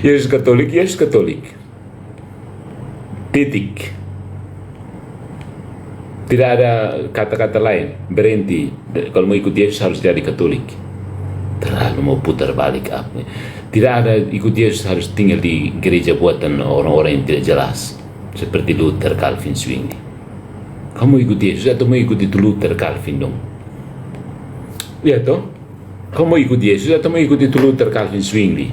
Yesus Katolik, Yesus Katolik. Titik. Tidak ada kata-kata lain. Berhenti. Kalau mau ikut Yesus harus jadi Katolik. Terlalu mau putar balik apa. Tidak ada ikut Yesus harus tinggal di gereja buatan orang-orang yang tidak jelas. Seperti Luther, Calvin, Zwingli. Kamu ikut Yesus atau mau ikut itu Luther, Calvin dong? Ya toh? Kamu mau ikut Yesus atau mau ikut itu Luther, Calvin, Zwingli?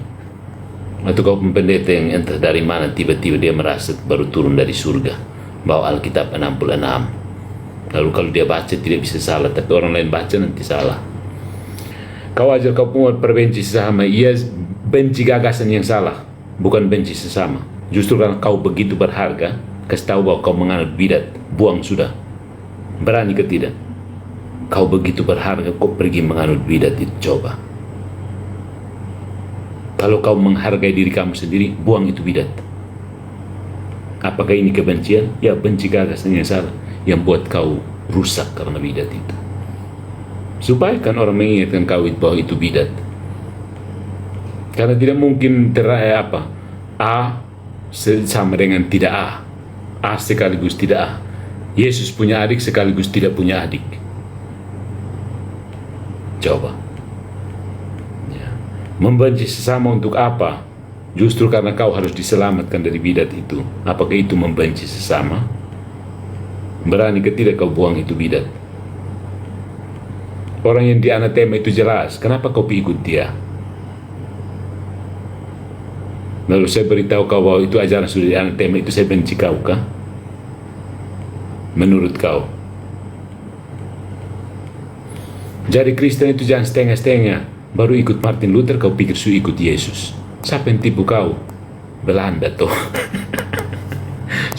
Atau kau pendeta yang entah dari mana tiba-tiba dia merasa baru turun dari surga, bawa Alkitab 66. Lalu kalau dia baca tidak bisa salah, tapi orang lain baca nanti salah. Kau ajar kau umat perbenci sesama, ia benci gagasan yang salah, bukan benci sesama. Justru karena kau begitu berharga, kasih tahu bahwa kau menganut bidat, buang sudah. Berani ke tidak? Kau begitu berharga, kau pergi menganut bidat itu, coba. Kalau kau menghargai diri kamu sendiri, buang itu bidat. Apakah ini kebencian? Ya, benci gagasan yang salah yang buat kau rusak karena bidat itu. Supaya kan orang mengingatkan kau bahwa itu bidat. Karena tidak mungkin A sama dengan tidak A. A sekaligus tidak A. Yesus punya adik sekaligus tidak punya adik. Coba. Ya. Membenci sesama untuk apa? Justru karena kau harus diselamatkan dari bidat itu. Apakah itu membenci sesama? Berani ke tidak kau buang itu bidat? Orang yang di anatema itu jelas. Kenapa kau ikut dia? Lalu saya beritahu kau bahwa itu ajaran sudah di anatema, itu saya benci kau kah? Menurut kau? Jadi Kristen itu jangan setengah-setengah. Baru ikut Martin Luther kau pikir su ikut Yesus. Siapa yang tipu kau? Belanda tuh.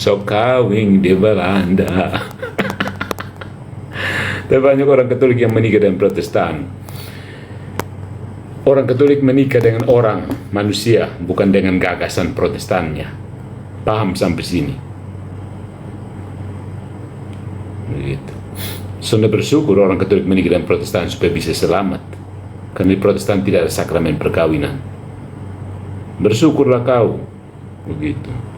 Sok kawin di Belanda. Tapi banyak orang Katolik yang menikah dengan Protestan. Orang Katolik menikah dengan orang manusia, bukan dengan gagasan Protestannya. Paham sampai sini? Begitu. Sudah bersyukur orang Katolik menikah dengan Protestan supaya bisa selamat. Karena di Protestan tidak ada sakramen perkawinan. Bersyukurlah kau. Begitu.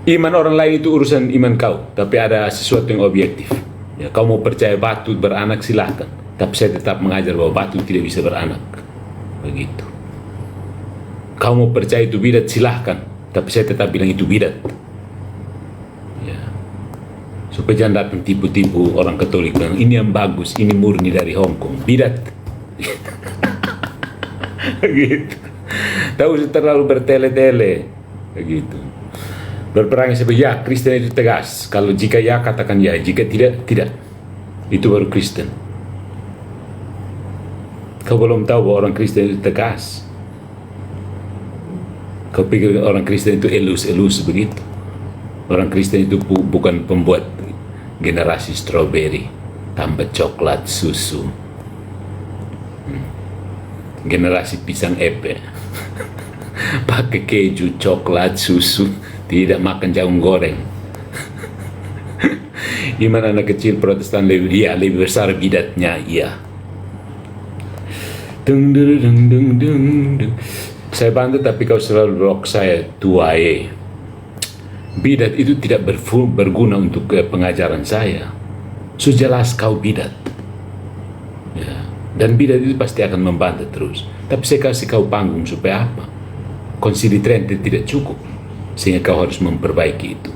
Iman orang lain itu urusan iman kau, tapi ada sesuatu yang objektif. Ya, kau mau percaya batu beranak silahkan, tapi saya tetap mengajar bahwa batu tidak bisa beranak. Begitu. Kau mau percaya itu bidat silahkan, tapi saya tetap bilang itu bidat. Ya. Supaya jangan datang tipu-tipu orang Katolik bilang ini yang bagus, ini murni dari Hong Kong, bidat. Begitu. Tahu terlalu bertele-tele. Begitu. Berperang seperti ya, Kristen itu tegas. Kalau jika ya, katakan ya. Jika tidak, tidak. Itu baru Kristen. Kau belum tahu bahwa orang Kristen itu tegas. Kau pikir orang Kristen itu elus-elus begitu. Orang Kristen itu bukan pembuat generasi strawberry, tambah coklat, susu. Generasi pisang epe. Pakai keju, coklat, susu. Tidak makan jagung goreng. Iman anak kecil Protestan lebih besar bidatnya, iya. Dung, dung, dung, dung, dung. Saya bantu tapi kau selalu blok saya tuaye. Bidat itu tidak berguna untuk pengajaran saya. Sujelas kau bidat. Ya. Dan bidat itu pasti akan membantah terus. Tapi saya kasih kau panggung supaya apa? Konsili Trente tidak cukup. Sehingga kau harus memperbaiki itu.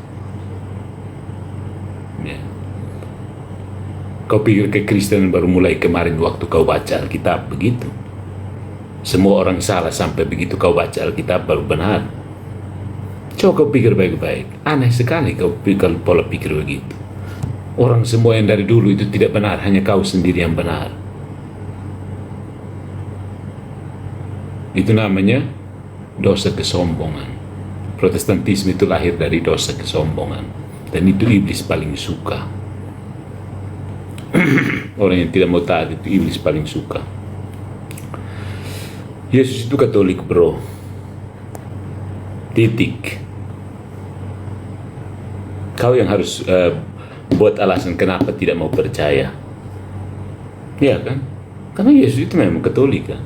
Ya. Kau pikir kekristenan baru mulai kemarin waktu kau baca Alkitab begitu. Semua orang salah sampai begitu kau baca Alkitab baru benar. Coba kau pikir baik-baik. Aneh sekali kau pikir pola pikir begitu. Orang semua yang dari dulu itu tidak benar, hanya kau sendiri yang benar. Itu namanya dosa kesombongan. Protestantisme itu lahir dari dosa kesombongan. Dan itu iblis paling suka. Orang yang tidak mau taat itu iblis paling suka. Yesus itu Katolik bro. Titik. Kau yang harus buat alasan kenapa tidak mau percaya. Iya kan? Karena Yesus itu memang Katolik kan.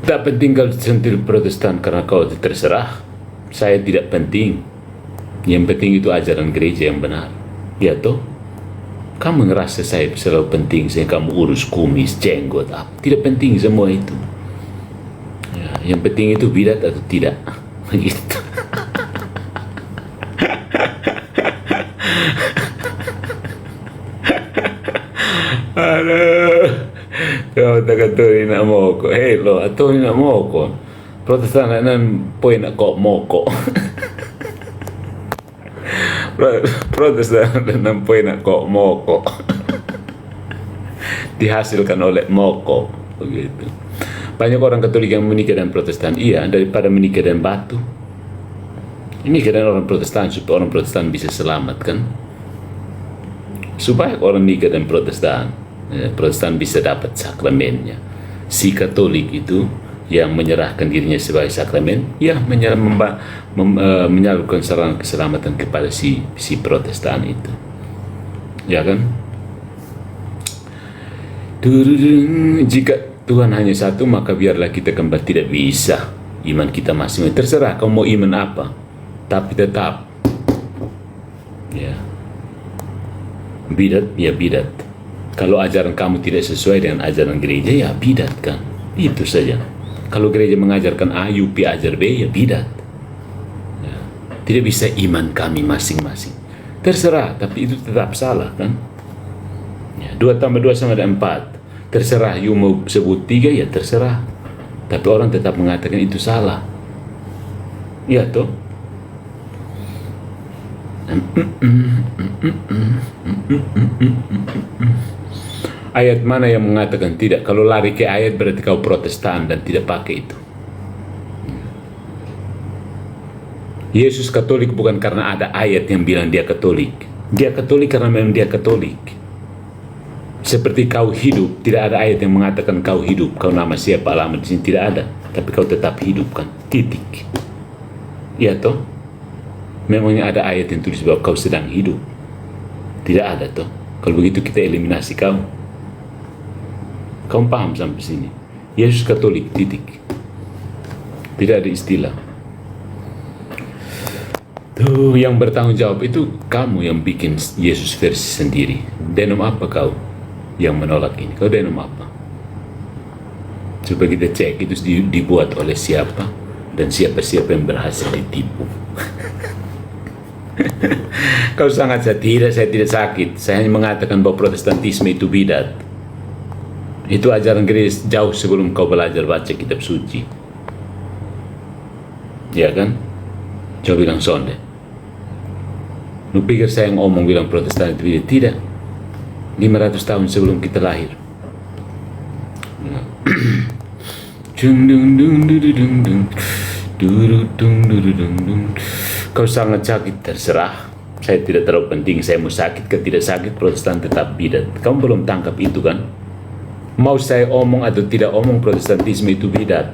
Tak penting kau sentil Protestan karena kau terserah. Saya tidak penting. Yang penting itu ajaran gereja yang benar. Ya toh? Kamu ngerasa saya selalu penting sehingga kamu urus kumis, jenggot, apa? Tidak penting semua itu. Ya, yang penting itu bidat atau tidak. Begitu. Aduh. Kau tak katurin na moko. Hey lo, aturin na moko. Protestan na nan poin na ko moko. Protestan na nan poin na ko moko. Dihasilkan oleh moko. Begitu. Banyak orang Katolik yang menikah dengan Protestan. Iya, daripada menikah dengan batu. Ini dengan orang Protestan supaya orang Protestan bisa selamat kan. Supaya orang nikah dengan Protestan bisa dapat sakramennya. Si Katolik itu yang menyerahkan dirinya sebagai sakramen, ya menyalurkan sarana keselamatan kepada si Protestan itu. Ya kan? Jika Tuhan hanya satu, maka biarlah kita kembali. Tidak bisa. Iman kita masing-masing. Terserah kau mau iman apa, tapi tetap ya bidat, ya bidat. Kalau ajaran kamu tidak sesuai dengan ajaran gereja, ya bidat kan. Itu saja. Kalau gereja mengajarkan A, UP ajar B, ya bidat. Ya. Tidak bisa iman kami masing-masing. Terserah, tapi itu tetap salah kan. Ya, 2 tambah 2 sama dengan 4. Terserah, you mau sebut 3, ya terserah. Tapi orang tetap mengatakan itu salah. Ya toh. Ayat mana yang mengatakan tidak? Kalau lari ke ayat berarti kau Protestan dan tidak pakai itu. Yesus Katolik bukan karena ada ayat yang bilang dia Katolik. Dia Katolik karena memang dia Katolik. Seperti kau hidup, tidak ada ayat yang mengatakan kau hidup, kau nama siapa, alamat di sini, tidak ada. Tapi kau tetap hidup kan, titik. Ya toh? Memangnya ada ayat yang tulis bahwa kau sedang hidup? Tidak ada toh. Kalau begitu kita eliminasi kau. Kau paham sampai sini? Yesus Katolik, titik. Tidak ada istilah. Tuh, yang bertanggung jawab itu kamu yang bikin Yesus versi sendiri. Denom apa kau yang menolak ini? Kau denom apa? Supaya kita cek itu dibuat oleh siapa dan siapa-siapa yang berhasil ditipu. Kau sangat saya tidak sakit. Saya hanya mengatakan bahwa Protestantisme itu bidat. Itu ajaran gereja jauh sebelum kau belajar baca kitab suci. Ya kan? Coba bilang sonde. Lu pikir saya ngomong bilang Protestan itu bidat? Tidak. 500 tahun sebelum kita lahir. Kau sangat sakit, terserah. Saya tidak terlalu penting. Saya mau sakit ke tidak sakit, Protestan tetap bidat. Kamu belum tangkap itu kan? Mau saya omong atau tidak omong, Protestantisme itu bidat.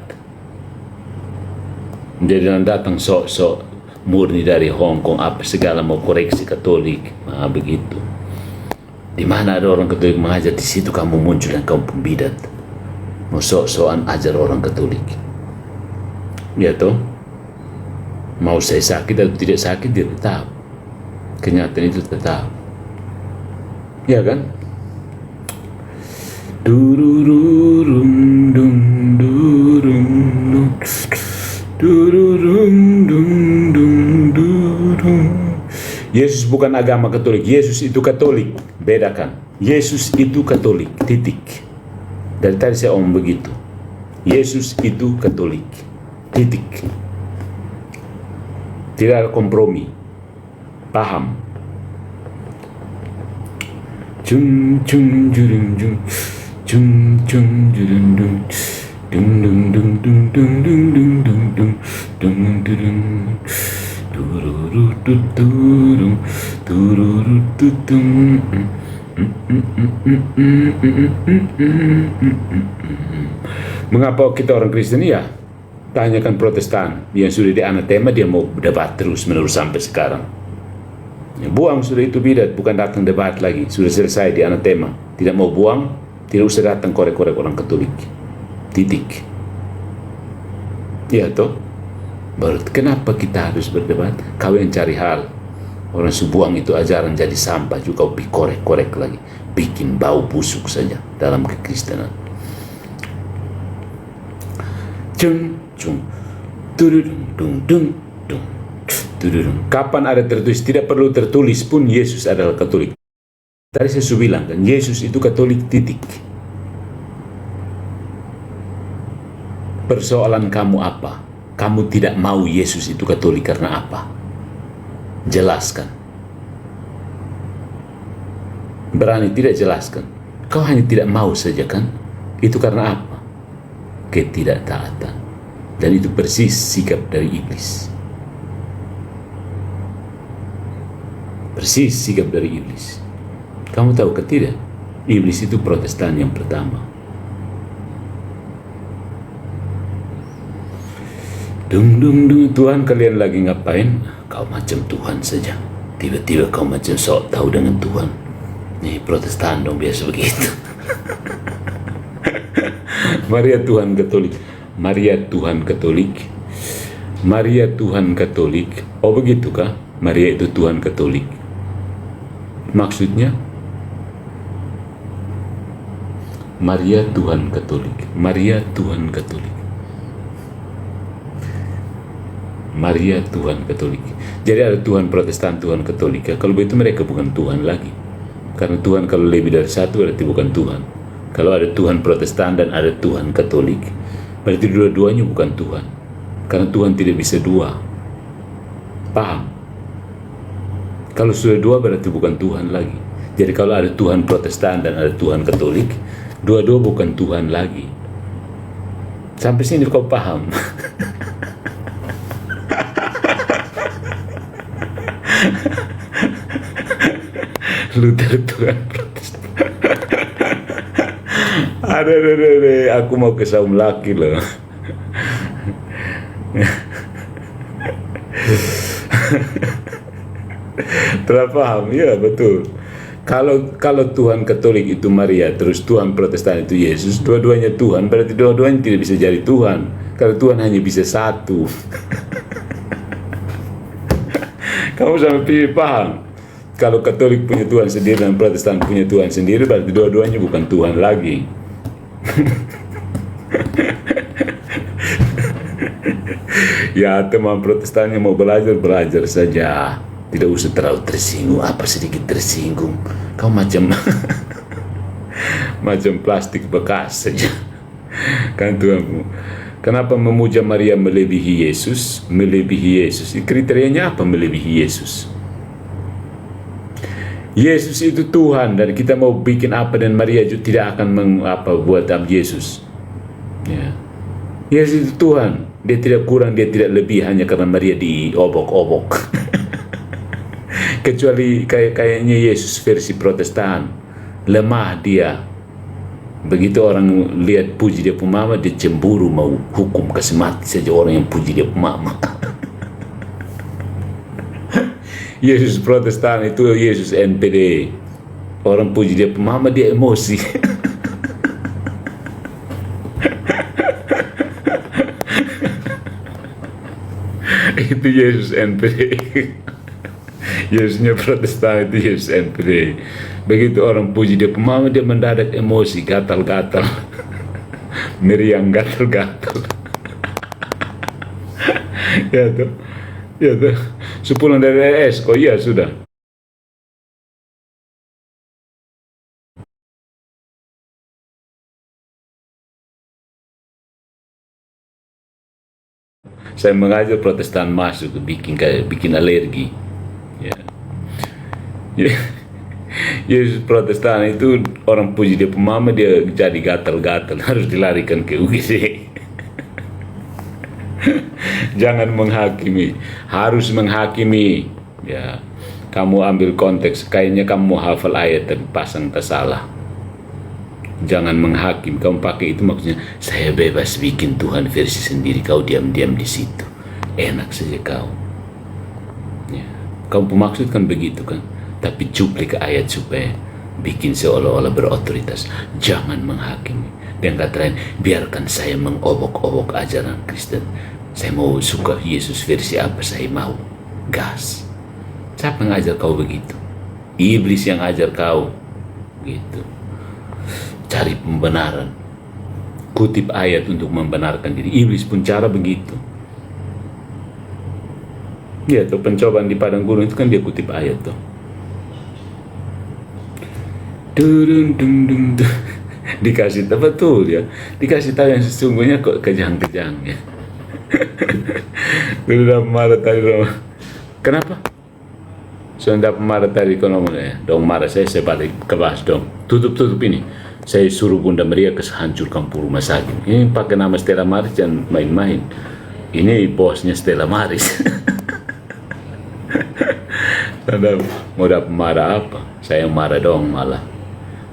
Jadi datang sok-sok murni dari Hong Kong, apa segala mau koreksi Katolik, nah begitu. Di mana ada orang Katolik mengajar, di situ kamu muncul dan kamu pembidat. Mau sok-sokan ajar orang Katolik. Ya toh? Mau saya sakit atau tidak sakit, dia tetap. Kenyataan itu tetap. Ya kan? Dururung dung durung dung dururung dung dung durung. Yesus bukan agama Katolik. Yesus itu Katolik. Bedakan. Yesus itu Katolik. Titik. Dari tadi saya omong begitu. Yesus itu Katolik. Titik. Tidak ada kompromi. Paham? Cung cung jurung jung. Cung cung jurung dung. Dung dung dung dung dung dung dung dung dung dung dung. Tururututturung, tururututung. Mengapa kita orang Kristen? Ya, tanyakan Protestan yang sudah dianatema, dia mau debat terus menerus sampai sekarang. Ya, buang sudah itu bidat, bukan datang debat lagi, sudah selesai di anatema. Tidak mau buang, tidak usah datang korek-korek orang Katolik. Titik. Ya toh, baru kenapa kita harus berdebat? Kau yang cari hal, orang subuang itu ajaran jadi sampah juga, kau korek-korek lagi, bikin bau busuk saja dalam kekristenan. Cung, cung, tudung, dung, dung, dung, tudung. Kapan ada tertulis? Tidak perlu tertulis pun Yesus adalah Katolik. Tadi saya sudah bilang kan, Yesus itu Katolik, titik. Persoalan kamu apa? Kamu tidak mau Yesus itu Katolik karena apa? Jelaskan. Berani tidak jelaskan. Kau hanya tidak mau saja kan? Itu karena apa? Ketidaktaatan. Dan itu persis sikap dari iblis. Persis sikap dari iblis. Kamu tahu ke tidak? Iblis itu Protestan yang pertama. Dung dung dung, Tuhan kalian lagi ngapain? Kau macam Tuhan saja. Tiba-tiba kau macam sok tahu dengan Tuhan. Nih Protestan dong biasa begitu. Maria Tuhan Katolik. Maria Tuhan Katolik. Maria Tuhan Katolik. Oh begitu kah? Maria itu Tuhan Katolik. Maksudnya? Maria Tuhan Katolik. Maria Tuhan Katolik. Maria Tuhan Katolik. Jadi ada Tuhan Protestan, Tuhan Katolik. Kalau begitu mereka bukan Tuhan lagi. Karena Tuhan kalau lebih dari satu berarti bukan Tuhan. Kalau ada Tuhan Protestan dan ada Tuhan Katolik, berarti dua-duanya bukan Tuhan. Karena Tuhan tidak bisa dua. Paham? Kalau sudah dua berarti bukan Tuhan lagi. Jadi kalau ada Tuhan Protestan dan ada Tuhan Katolik, dua-dua bukan Tuhan lagi. Sampai sini kau paham? Luther Tuhan Protestan. Ada, aku mau ke saum laki loh. Telah paham? Ya betul. Kalau Tuhan Katolik itu Maria, terus Tuhan Protestan itu Yesus, dua-duanya Tuhan, berarti dua-duanya tidak bisa jadi Tuhan. Kalau Tuhan hanya bisa satu. Kamu sampai pilih paham? Kalau Katolik punya Tuhan sendiri dan Protestan punya Tuhan sendiri, berarti dua-duanya bukan Tuhan lagi. Ya teman Protestan yang mau belajar saja. Tidak usah terlalu tersinggung. Apa sedikit tersinggung, kau macam macam plastik bekas saja. Kan Tuhanmu. Kenapa memuja Maria melebihi Yesus? Melebihi Yesus. Kriterianya apa melebihi Yesus? Yesus itu Tuhan dan kita mau bikin apa dan Maria juga tidak akan buat Yesus. Ya. Yesus itu Tuhan. Dia tidak kurang, dia tidak lebih hanya karena Maria diobok-obok. Kecuali kayaknya Yesus versi Protestan. Lemah dia. Begitu orang lihat puji dia pemama, dia cemburu mau hukum kasih mati saja orang yang puji dia pemama. Yesus Protestan itu Yesus NPD. Orang puji dia pemama, dia emosi. Itu Yesus NPD. Yesusnya Protestan itu Yesus NPD. Begitu orang puji dia pemama, dia mendadak emosi, gatal-gatal. Meriang gatal-gatal. Ya tuh. Ya tuh. Sepulang dari ES, oh iya sudah. Saya mengajar Protestan masuk bikin alergi. Ya. Yesus Protestan itu orang puji dia pemama, dia jadi gatal-gatal, harus dilarikan ke UGD. Jangan menghakimi, harus menghakimi. Ya, kamu ambil konteks, kayaknya kamu mau hafal ayat tapi pasang tak salah. Jangan menghakimi, kamu pakai itu maksudnya saya bebas bikin Tuhan versi sendiri, kau diam-diam di situ, enak saja kau. Ya, kamu pemaksudkan begitu kan? Tapi cuplik ayat supaya bikin seolah-olah berotoritas. Jangan menghakimi. Dan kata lain, biarkan saya mengobok-obok ajaran Kristen. Saya mau suka Yesus versi apa saya mau. Gas. Siapa yang ajar kau begitu? Iblis yang ajar kau. Gitu. Cari pembenaran. Kutip ayat untuk membenarkan diri. Iblis pun cara begitu. Ya, tuh pencobaan di padang gurun itu kan dia kutip ayat tuh. Dikasih tahu betul ya. Dikasih tahu yang sesungguhnya kok kejang-kejang ya. Sudah marah tadi dong. Kenapa? Sudah marah tadi kalau ya. Dong marah saya balik ke bas dong. Tutup ini. Saya suruh Bunda Maria hancurkan rumah sakit. Ini pakai nama Stella Maris jangan main-main. Ini bosnya Stella Maris. Tanda mau dapat marah apa? Saya yang marah dong malah.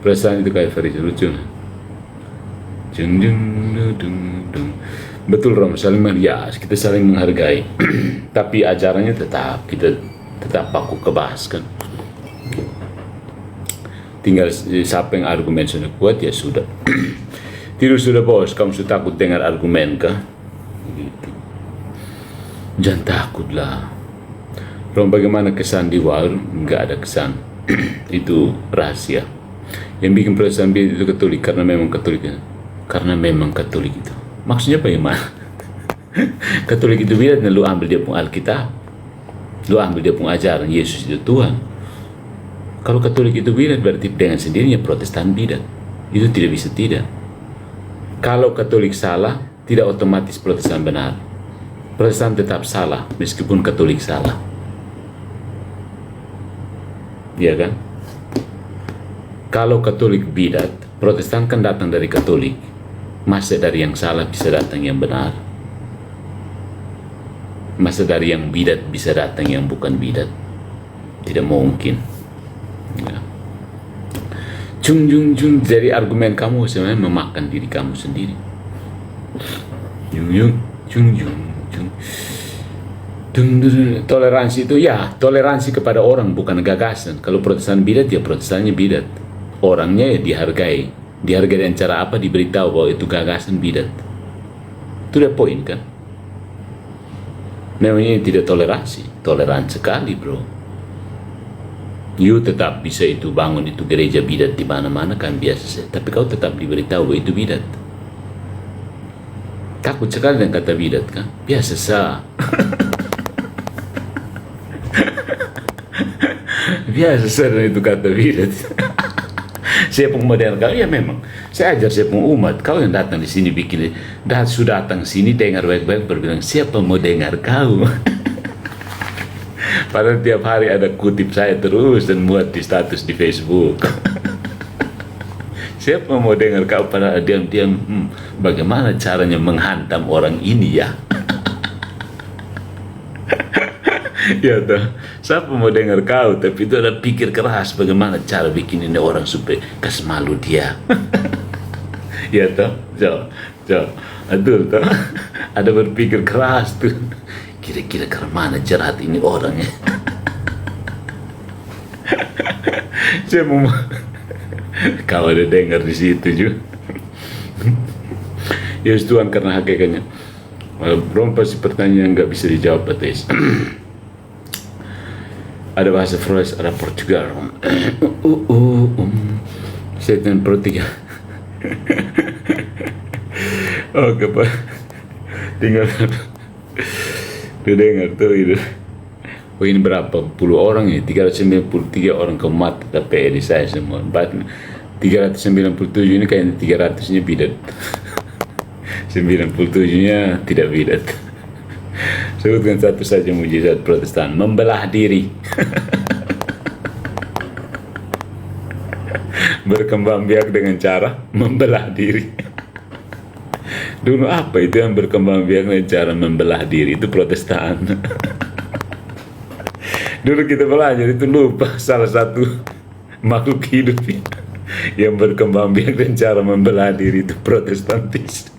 Perasaan itu kayak Faris lucu. Betul Rom, saling melihat, kita saling menghargai. Tapi ajarannya tetap kita tetap paku kebahas kan. Tinggal siapa yang argumen sudah kuat ya sudah. Tidur sudah bos, kamu sudah takut dengar argumen kah? Gitu. Jangan takutlah. Rom, bagaimana kesan di war? Enggak ada kesan. Itu rahasia. Yang bikin perasaan itu Katolik karena memang Katolik. Karena memang Katolik itu. Maksudnya bagaimana? Katolik itu bidat dan lu ambil dia pun Alkitab. Lu ambil dia pun ajaran Yesus itu Tuhan. Kalau Katolik itu bidat berarti dengan sendirinya Protestan bidat. Itu tidak bisa tidak. Kalau Katolik salah, tidak otomatis Protestan benar. Protestan tetap salah meskipun Katolik salah. Iya kan? Kalau Katolik bidat, Protestan kan datang dari Katolik. Masa dari yang salah bisa datang yang benar? Masa dari yang bidat bisa datang yang bukan bidat? Tidak mungkin. Ya. Jadi argumen kamu sebenarnya memakan diri kamu sendiri. Toleransi itu ya, toleransi kepada orang bukan gagasan. Kalau Protestan bidat ya Protestannya bidat. Orangnya ya dihargai. Dihargai dengan cara apa? Diberitahu bahwa itu gagasan bidat. Itu udah poin kan? Memangnya tidak toleransi. Toleran sekali bro. You tetap bisa itu bangun itu gereja bidat di mana-mana kan biasa saja. Tapi kau tetap diberitahu bahwa itu bidat. Takut sekali dengan kata bidat kan? Biasa sah. Biasa sah itu kata bidat. Saya pun modern kau ya memang. Saya ajar saya pun umat. Kau yang datang di sini bikin sudah datang sini dengar baik-baik berbilang siapa mau dengar kau. Padahal tiap hari ada kutip saya terus dan muat di status di Facebook. Siapa mau dengar kau pada diam-diam bagaimana caranya menghantam orang ini ya. Ya toh, siapa mau dengar kau? Tapi itu ada pikir keras bagaimana cara bikin ini orang supaya kasih malu dia. Ya toh, betul toh. Ada berpikir keras tuh. Kira-kira ke mana jahat ini orangnya. Saya mau kau ada dengar di situ juga. Ya Tuhan karena hakikatnya. Belum pasti pertanyaan nggak bisa dijawab ateis. Ada bahasa Flores, ada Portugal. Setan Portugal. Oke Pak. Tinggal dengar tuh itu. Oh ini berapa puluh orang ya? 393 orang kemat tapi di saya semua. 397 ini kayaknya 300-nya bidat. 97-nya tidak bidat. Sebutkan satu saja mujizat Protestan, membelah diri. Berkembang biak dengan cara membelah diri. Dulu apa itu yang berkembang biak dengan cara membelah diri? Itu Protestan. Dulu kita belajar itu lupa salah satu makhluk hidup yang berkembang biak dengan cara membelah diri itu Protestantis.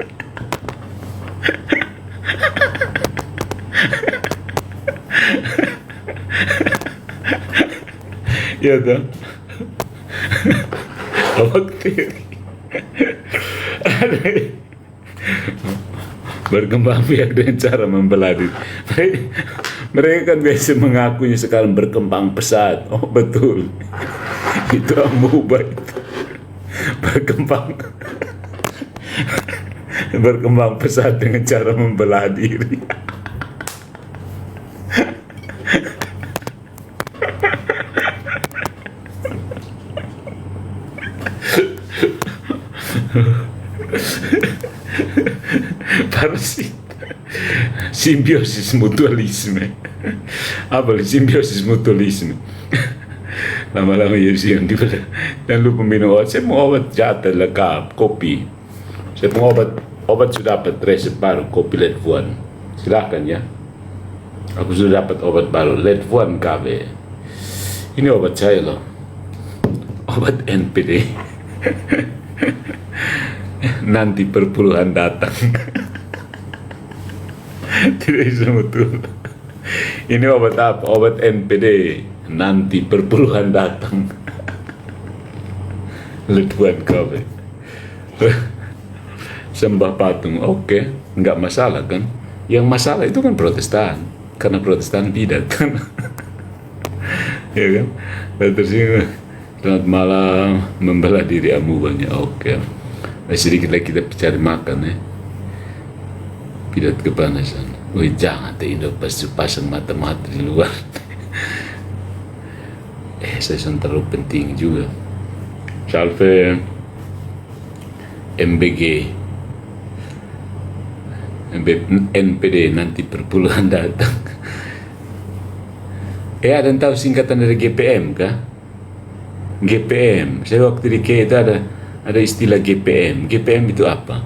Ya toh. Bakteri. berkembang biak dengan cara membelah diri. Mereka kan biasa mengakunya sekarang berkembang pesat. Oh betul, itu amuba itu. Berkembang pesat dengan cara membelah diri. Parasit, simbiosis mutualisme. Apa simbiosis mutualisme? Lama-lama ya sih yang jangan lupa minum obat. Saya mau obat jatah lengkap, kopi. Saya mau obat sudah dapat resep baru, kopi Letvuan. Silahkan ya. Aku sudah dapat obat baru, Letvuan KB. Ini obat saya loh, obat NPD. Nanti perpuluhan datang. Tidak bisa betul. Ini obat apa? Obat NPD. Nanti perpuluhan datang. Letvuan KB. Sembah patung, oke, nggak masalah kan? Yang masalah itu kan Protestan, karena Protestan bidat kan. Ya kan? Terus ini, selamat malam, membelah diri amubanya, oke. Sedikit lagi kita cari makan ya. Bidat kepanasan. Wih jangan Indo pasti pasang mata-mata di luar. Saya terlalu penting juga. Salve MBG NPD nanti perpuluhan datang. Ada yang tahu singkatan dari GPM kah? GPM. Saya waktu di K itu ada istilah GPM. GPM itu apa?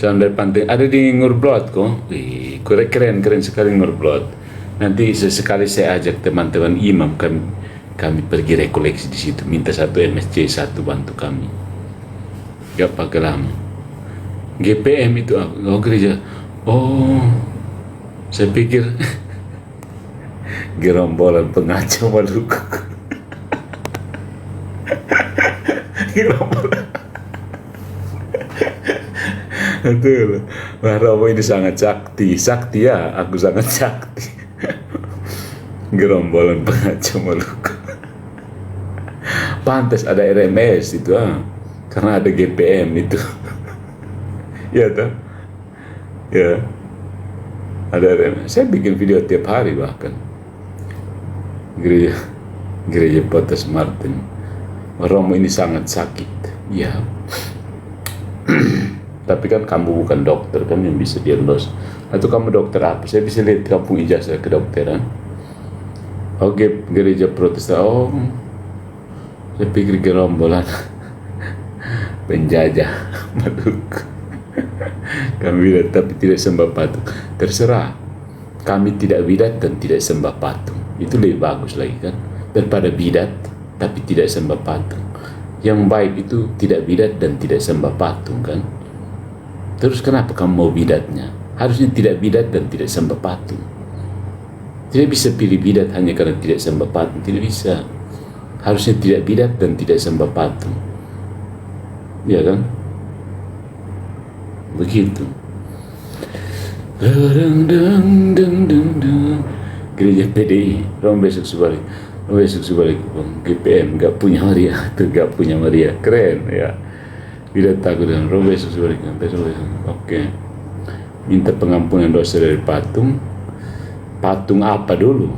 Sambil pantai ada di Ngurblot kok. Keren sekali Ngurblot. Nanti sesekali saya ajak teman-teman imam kami pergi rekoleksi di situ, minta satu MSC satu bantu kami. Gak pakai lama. GPM itu apa? Oh gereja. Oh, saya pikir gerombolan pengacau Maluku. Gerombolan. Betul. Wah, Romo ini sangat sakti ya. Aku sangat sakti. Gerombolan pengacau Maluku. Pantas ada RMS itu karena ada GPM itu. Ya toh? Ya. Ada RMS. Saya bikin video tiap hari bahkan. Gereja Potas Martin. Romo ini sangat sakit. Ya. Tapi kan kamu bukan dokter kan yang bisa diagnos. Atau kamu dokter apa? Saya bisa lihat kampung ijazah kedokteran. Oke, gereja Protestan. Oh, saya pikir gerombolan penjajah Maluku. Kami bidat tapi tidak sembah patung. Terserah. Kami tidak bidat dan tidak sembah patung. Itu lebih bagus lagi kan daripada bidat tapi tidak sembah patung. Yang baik itu tidak bidat dan tidak sembah patung kan. Terus kenapa kamu mau bidatnya? Harusnya tidak bidat dan tidak sembah patung. Tidak bisa pilih bidat hanya karena tidak sembah patung. Tidak bisa. Harusnya tidak bidat dan tidak sembah patung. Ya kan? Begitu. Gereja PDI. Rom besok sebalik. GPM gak punya Maria. Tuh gak punya Maria. Keren ya. Bidat takut dengan Rom besok sebalik. Oke. Minta pengampunan dosa dari patung. Patung apa dulu?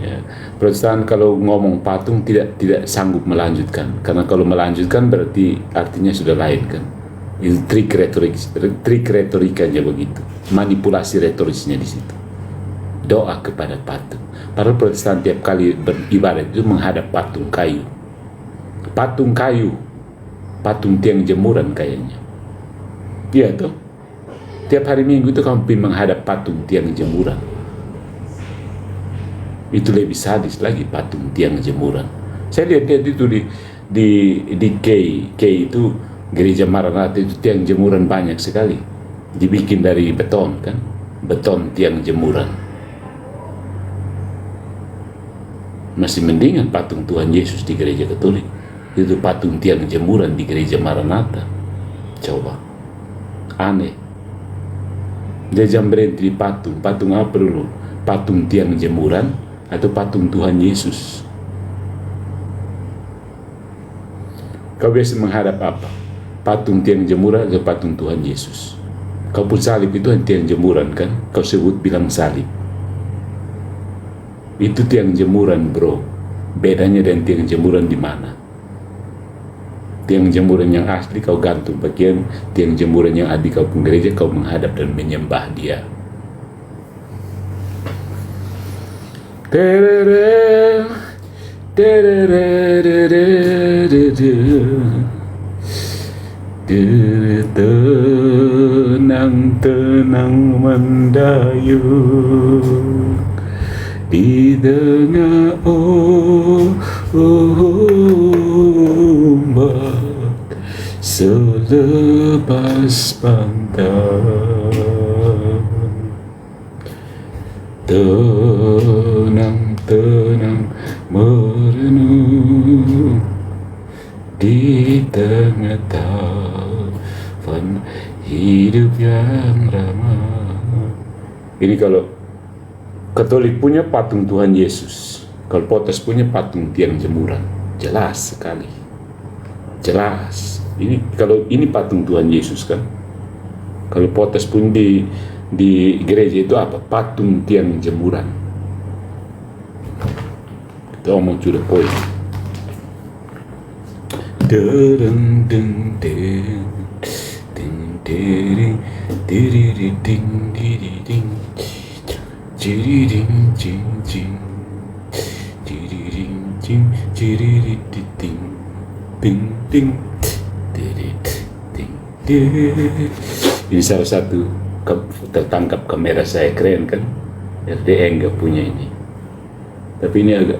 Ya, Protestan kalau ngomong patung tidak sanggup melanjutkan, karena kalau melanjutkan berarti artinya sudah lain kan. Itu trik retorikanya begitu, manipulasi retorisnya di situ. Doa kepada patung. Padahal Protestan tiap kali beribadat itu menghadap patung kayu, patung tiang jemuran kayaknya. Iya tuh. Tiap hari Minggu itu kamu menghadap patung tiang jemuran. Itu lebih sadis lagi patung tiang jemuran. Saya lihat itu di K itu gereja Maranatha itu tiang jemuran banyak sekali. Dibikin dari beton kan, beton tiang jemuran. Masih mendingan patung Tuhan Yesus di gereja Katolik. Itu patung tiang jemuran di gereja Maranatha. Coba. Aneh. Dia jam berhenti di patung. Patung apa dulu? Patung tiang jemuran atau patung Tuhan Yesus? Kau biasa menghadap apa? Patung tiang jemuran atau patung Tuhan Yesus? Kau pun salib itu tiang jemuran kan? Kau sebut bilang salib. Itu tiang jemuran, bro. Bedanya dengan tiang jemuran di mana? Tiang jemuran yang asli kau gantung bagian, tiang jemuran yang ada di kau pun gereja kau menghadap dan menyembah dia. Tenang-tenang mendayung di tengah ombak selepas pantai. Tenang-tenang merenung di tengah taufan hidup yang ramah. Ini kalau Katolik punya patung Tuhan Yesus, kalau Potes punya patung tiang jemuran. Jelas sekali, jelas. Ini kalau ini patung Tuhan Yesus kan. Kalau Potes pun di gereja itu apa? Patung tiang jemuran. Kita omong to the point. Dereng deng deng ding ding ding ding ding. Jiriding jing jing, jiriding jing, jiriding ding, ding ding, ding ding. Ini salah satu tertangkap kamera saya, keren kan? RDN nggak punya ini, tapi ini agak.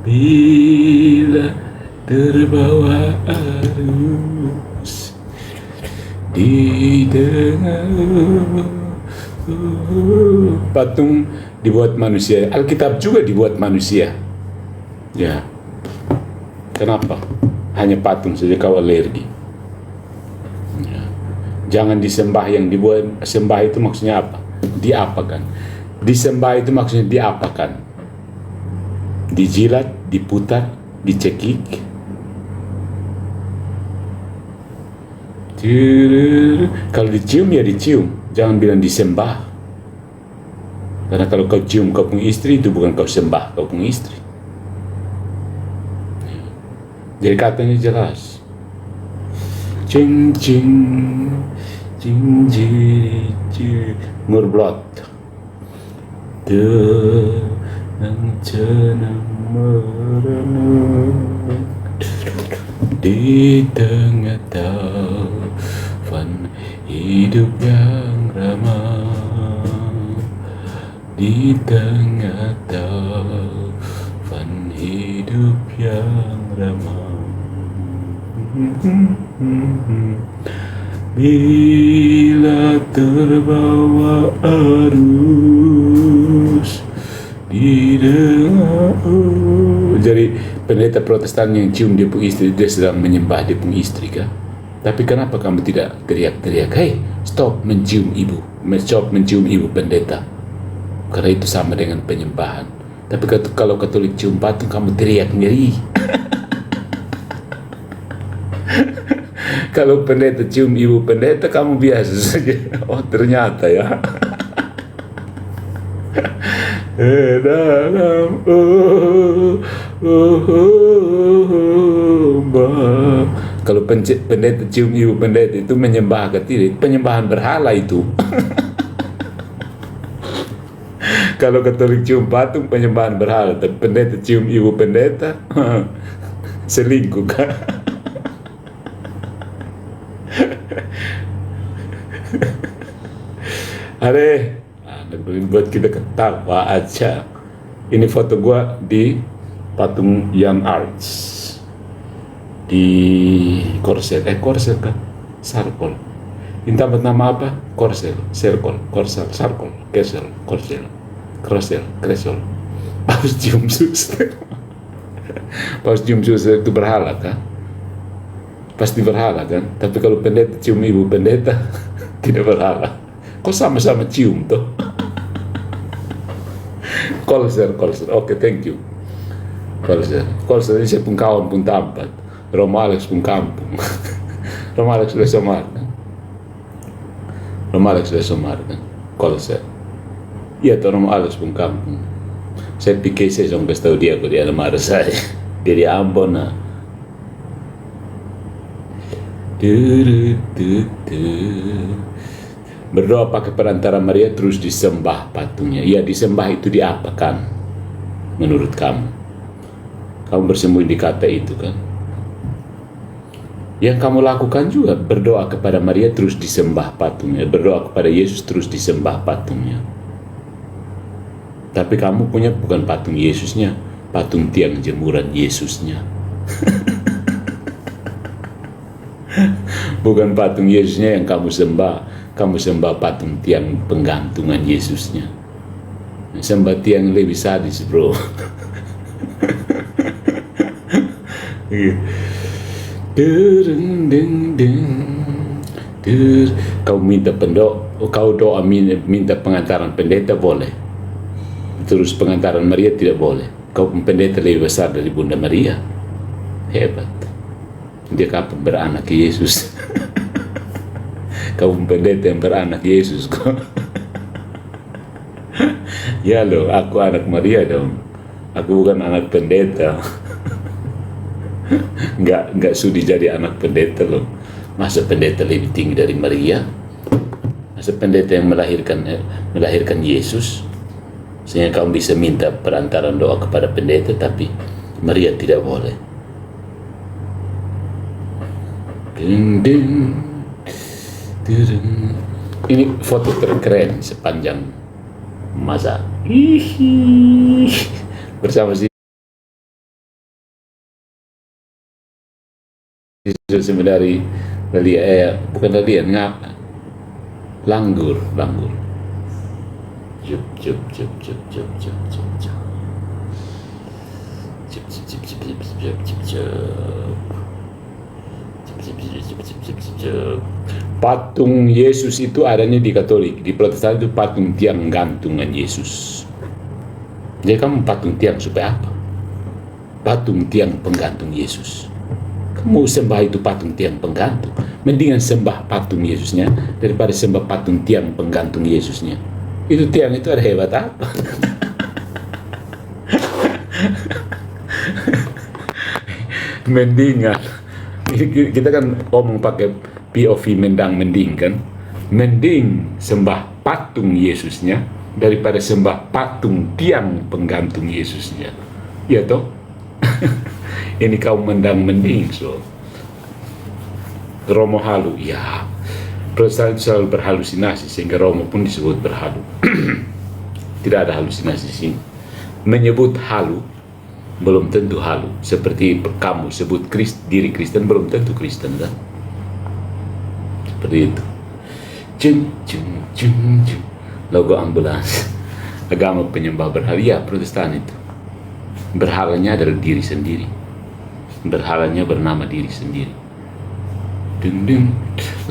Bila terbawa arus di tengah. Patung dibuat manusia, Alkitab juga dibuat manusia. Ya, kenapa? Hanya patung saja kau alergi. Ya. Jangan disembah yang dibuat. Sembah itu maksudnya apa? Diapakan. Disembah itu maksudnya diapakan. Dijilat, diputar, dicekik. Kalau dicium ya dicium. Jangan bilang disembah. Karena kalau kau cium kau punya istri, itu bukan kau sembah kau punya istri. Jadi katanya jelas. Cing cing cing jiri jiri murblot. Tenang cenang merenung di tengah taufan hidup yang ramah, di tengah taufan hidup yang ramah. Bila terbawa arus di tengah. Jadi pendeta Protestan yang cium dia punya istri, dia sedang menyembah dia punya istri kah? Tapi kenapa kamu tidak teriak-teriak, "Hei, stop mencium ibu, stop mencium ibu pendeta"? Karena itu sama dengan penyembahan. Tapi kalau Katolik cium patung, kamu teriak ngeri. Kalau pendeta cium ibu pendeta, kamu biasa saja. Oh, ternyata ya. Dalam kalau pendeta cium ibu pendeta itu menyembah ke tidak, penyembahan berhala itu. Kalau Katolik cium patung, penyembahan berhala. Tapi pendeta cium ibu pendeta, selingkuh kan? Are, buat kita ketawa aja. Ini foto gua di patung Young Arts di Korsel kan? Sarkol. Ini dapat nama apa? Korsel, Serkol, Korsel, Sarkol, Kesel, Korsel, Krosel, Kresol. Paus cium suster. Paus cium suster itu berhala kan? pasti berhala kan. Tapi kalau pendeta cium ibu pendeta tidak berhala. Kok sama-sama cium tuh? Kolser. Oke, thank you. Kolser ini saya pun kawan pun tampat. Romo Alex pun kampung. Romo Alex sudah somar kan. Kolser. Iya tuh Romo Alex pun kampung. Saya pikir saya kasih tahu dia kalau dia marah saya. Dia di Ambon nah. Berdoa pakai perantara Maria terus disembah patungnya. Ya, disembah itu diapakan menurut kamu? Kamu bersembunyi di kata itu kan? Yang kamu lakukan juga berdoa kepada Maria terus disembah patungnya. Berdoa kepada Yesus terus disembah patungnya. Tapi kamu punya bukan patung Yesusnya, patung tiang jemuran Yesusnya. Bukan patung Yesusnya yang kamu sembah patung tiang penggantungan Yesusnya. Sembah tiang lebih sadis, bro. Kau minta kau doa minta pengantaran pendeta boleh, terus pengantaran Maria tidak boleh. Kau pendeta lebih besar dari Bunda Maria, hebat. Dia kapan beranak Yesus? Kau pendeta yang beranak Yesus kok. Ya loh, aku anak Maria dong. Aku bukan anak pendeta. Nggak sudi jadi anak pendeta loh. Masa pendeta lebih tinggi dari Maria? Masa pendeta yang melahirkan Yesus? Sehingga kamu bisa minta perantaran doa kepada pendeta, tapi Maria tidak boleh. Ini foto terkeren sepanjang masa. Bersama si sebenarnya bukan dari langgur. Patung Yesus itu adanya di Katolik, di Protestan itu patung tiang gantungan Yesus. Jadi kamu patung tiang supaya apa? Patung tiang penggantung Yesus. Kamu sembah itu patung tiang penggantung, mendingan sembah patung Yesusnya daripada sembah patung tiang penggantung Yesusnya. Itu tiang itu ada hebat apa? Mendingan kita kan ngomong pakai POV mending kan, mending sembah patung Yesusnya daripada sembah patung tiang penggantung Yesusnya. Ya toh? Ini kau mending so. Romo halu, ya. Protestan selalu berhalusinasi sehingga Romo pun disebut berhalu. Tidak ada halusinasi di sini. Menyebut halu belum tentu halu. Seperti kamu sebut diri Kristen belum tentu Kristen kan? Seperti itu. Logo ambulans. Agama penyembah berhala, ya Protestan itu. Berhalanya adalah diri sendiri. Berhalanya bernama diri sendiri.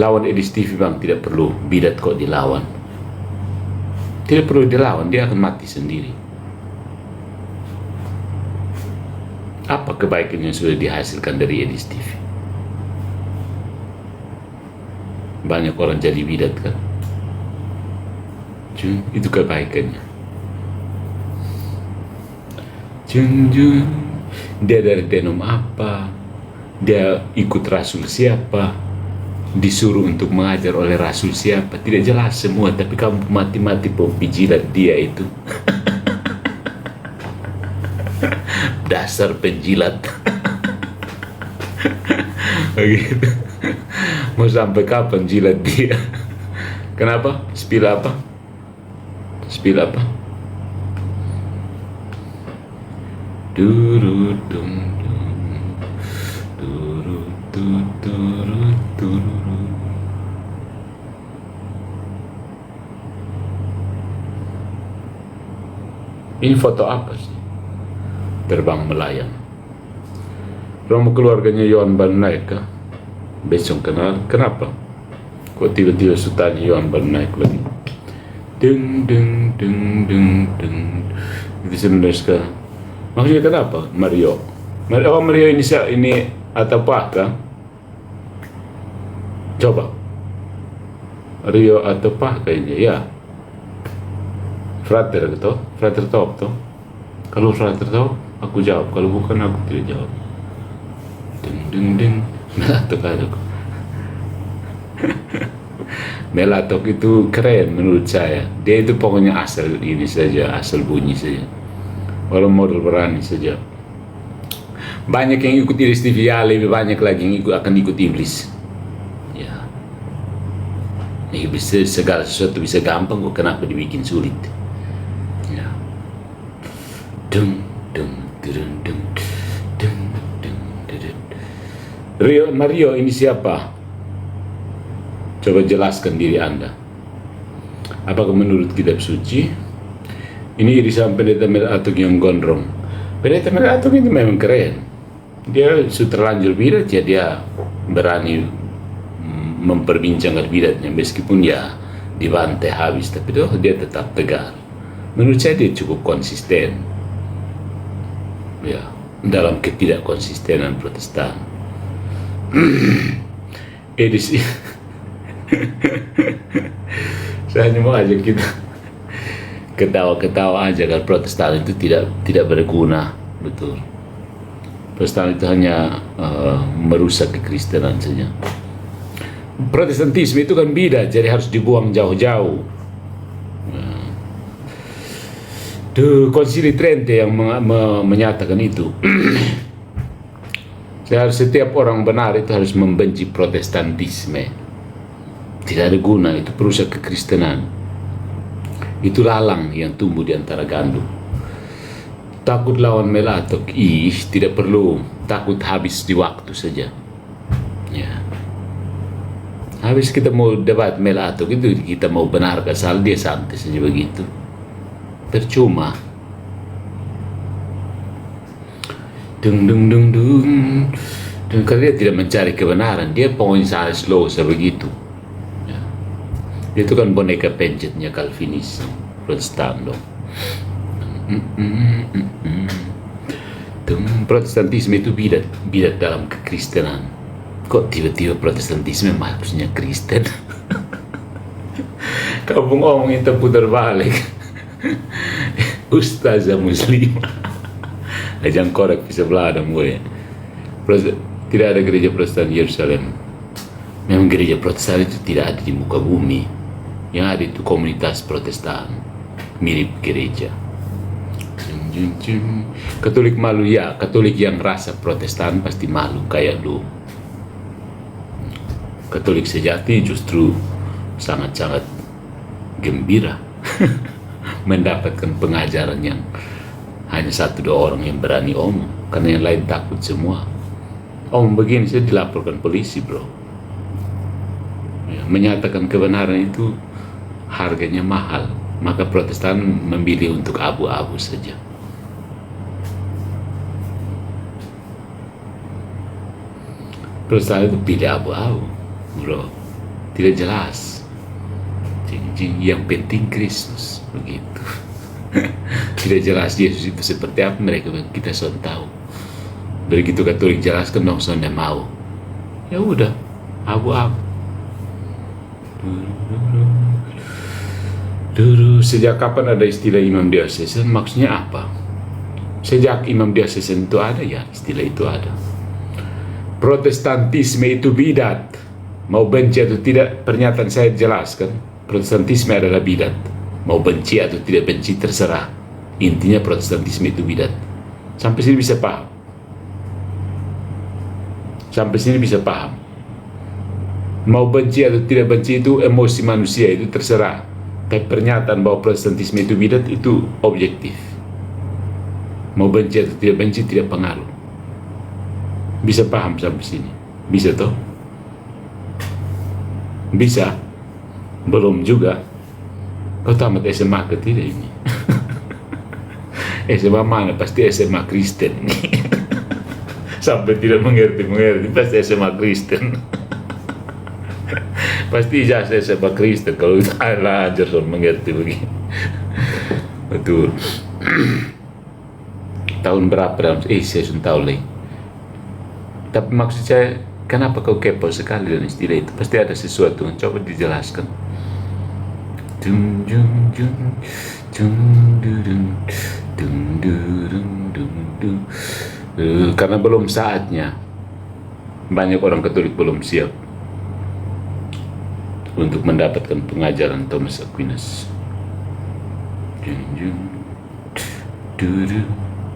Lawan Edis TV bang, tidak perlu bidat kok dilawan. Tidak perlu dilawan, dia akan mati sendiri. Apa kebaikan yang sudah dihasilkan dari Edis TV? Banyak orang jadi bidat kan? Itu kebaikannya. Dia dari denom apa, dia ikut rasul siapa, disuruh untuk mengajar oleh rasul siapa, tidak jelas semua. Tapi kamu mati-mati penjilat dia itu. Dasar penjilat. Begitu. Mau sampai kapan jilat dia? Kenapa? Spill apa? Ini foto apa sih? Terbang melayang. Romo keluarganya Yohan Banaika. besok kenal. Kenapa? Kok tiba-tiba Sultan Yohan baru naik lagi? Deng deng deng deng deng. Itu sebenarnya sekarang. Maksudnya kenapa Mario? Mario ini atau apa kah? Coba. Rio atau apa kayaknya ya. Frater gitu, Frater top tuh. Kalau Frater top, aku jawab. Kalau bukan aku tidak jawab. Deng deng deng. Melatok aku. Melatok itu keren menurut saya. Dia itu pokoknya asal ini saja, asal bunyi saja. Walau modal berani saja. Banyak yang ikut Iris TV, ya lebih banyak lagi yang akan ikut iblis. Ya. Bisa segala sesuatu bisa gampang, kok kenapa dibikin sulit? Ya. Dung dung dung dung dung dung dung. Mario ini siapa? Coba jelaskan diri Anda. Apakah menurut kitab suci ini irisan pendeta Melatok yang gondrong? Pendeta Melatok itu memang keren. Dia sudah terlanjur bidat, ya dia berani memperbincangkan bidatnya meskipun ya dibantai habis, tapi dia tetap tegar. Menurut saya dia cukup konsisten ya dalam ketidakkonsistenan Protestan. Edisi saya hanya mau ajak kita ketawa-ketawa aja, kalau Protestan itu tidak berguna. Betul, Protestan itu hanya merusak kekristenan saja. Protestantisme itu kan bidat, jadi harus dibuang jauh-jauh. Konsili Trente yang menyatakan itu. Setiap orang benar itu harus membenci Protestantisme. Tidak ada guna, itu perusak kekristenan. Itu lalang yang tumbuh di antara gandum. Takut lawan Melatok, tidak perlu. Takut habis di waktu saja. Ya. Habis kita mau debat Melatok itu, kita mau benar ke salah, dia santai saja begitu. Percuma. Dung dung dung dung. Dan kalau dia tidak mencari kebenaran, dia pokoknya salah slow sebegitu. Ya. Dia itu kan boneka pencetnya Calvinis, Protestan dong. Protestantisme itu bidat dalam kekristenan. Kok tiba-tiba Protestantisme maksudnya Kristen? Kau ngomong itu putar balik. Ustazah Muslim. Ajang korek di sebelah ada gue. Tidak ada gereja Protestan di Yerusalem. Memang gereja Protestan itu tidak ada di muka bumi. Yang ada itu komunitas Protestan, mirip gereja. Katolik malu ya, Katolik yang rasa Protestan pasti malu kayak lu. Katolik sejati justru sangat-sangat gembira mendapatkan pengajaran yang hanya 1-2 orang yang berani omong, karena yang lain takut semua. Begini saya dilaporkan polisi, bro. Ya, menyatakan kebenaran itu harganya mahal, maka Protestan memilih untuk abu-abu saja. Protestan itu pilih abu-abu, bro. Tidak jelas. Yang penting Kristus, begitu. Tidak jelas Yesus itu seperti apa, mereka kita sudah tahu. Begitu Katolik jelaskan, dong sudah mau. Ya udah, abu-abu. Dulu sejak kapan ada istilah imam diocesan? Maksudnya apa? Sejak imam diocesan itu ada, ya istilah itu ada. Protestantisme itu bidat. Mau benci atau tidak, pernyataan saya jelaskan. Protestantisme adalah bidat. Mau benci atau tidak benci terserah. Intinya Protestantisme itu bidat. Sampai sini bisa paham? Sampai sini bisa paham? Mau benci atau tidak benci itu emosi manusia, itu terserah. Tapi pernyataan bahwa Protestantisme itu bidat itu objektif. Mau benci atau tidak benci tidak pengaruh. Bisa paham sampai sini? Bisa toh? Bisa? Belum juga. Kau tamat SMA ke tidak ini? SMA mana? Pasti SMA Kristen. Sampai tidak mengerti pasti SMA Kristen. Pasti ijazah sebab Kristen kalau salah ajar soal mengerti begini. Betul. Tahun berapa dalam saya sudah tahu lagi. Tapi maksud saya, kenapa kau kepo sekali dengan istilah itu? Pasti ada sesuatu. Coba dijelaskan. Dun dun dun dun dun dun dun dun dun. Karena belum saatnya. Banyak orang Katolik belum siap untuk mendapatkan pengajaran Thomas Aquinas.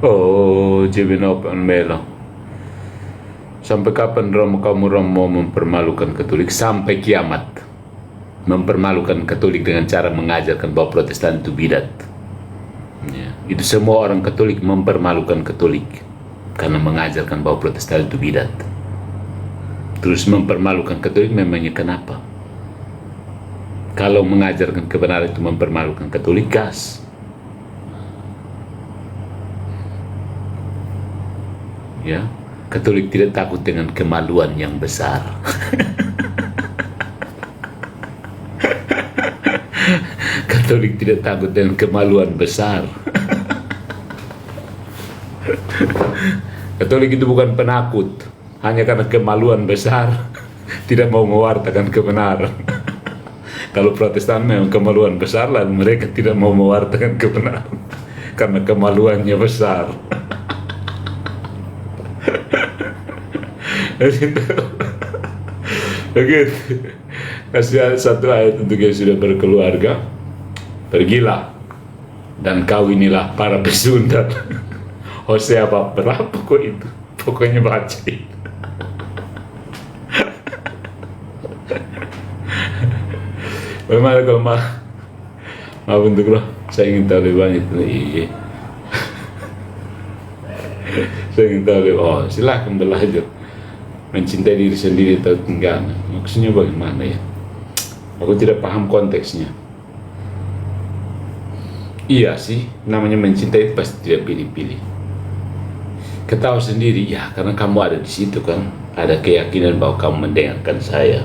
Oh, Jebenopan Melo. Sampai kapan kamu mau mempermalukan Katolik? Sampai kiamat. Mempermalukan Katolik dengan cara mengajarkan bahwa Protestan itu bidat. Ya, itu semua orang Katolik mempermalukan Katolik karena mengajarkan bahwa Protestan itu bidat. Terus mempermalukan Katolik memangnya kenapa? Kalau mengajarkan kebenaran itu mempermalukan Katolik, gas. Ya, Katolik tidak takut dengan kemaluan yang besar. Katolik tidak takut dengan kemaluan besar. Katolik itu bukan penakut, hanya karena kemaluan besar, tidak mau mewartakan kebenaran. Kalau Protestan memang kemaluan besar, lalu mereka tidak mau mewartakan kebenaran karena kemaluannya besar. Begitu. Kasih satu ayat untuk yang sudah berkeluarga. Pergilah dan kawinilah para pesundan. Hosea berapa kok itu? Pokoknya baca itu. Bagaimana kalau maaf untuk lo? Saya ingin tahu lebih banyak. Iya. Saya ingin tahu lebih. Oh, silakan belajar. Mencintai diri sendiri atau enggak? Maksudnya bagaimana ya? Aku tidak paham konteksnya. Iya sih, namanya mencintai itu pasti tidak pilih-pilih. Ketahui sendiri ya, karena kamu ada di situ kan, ada keyakinan bahwa kamu mendengarkan saya.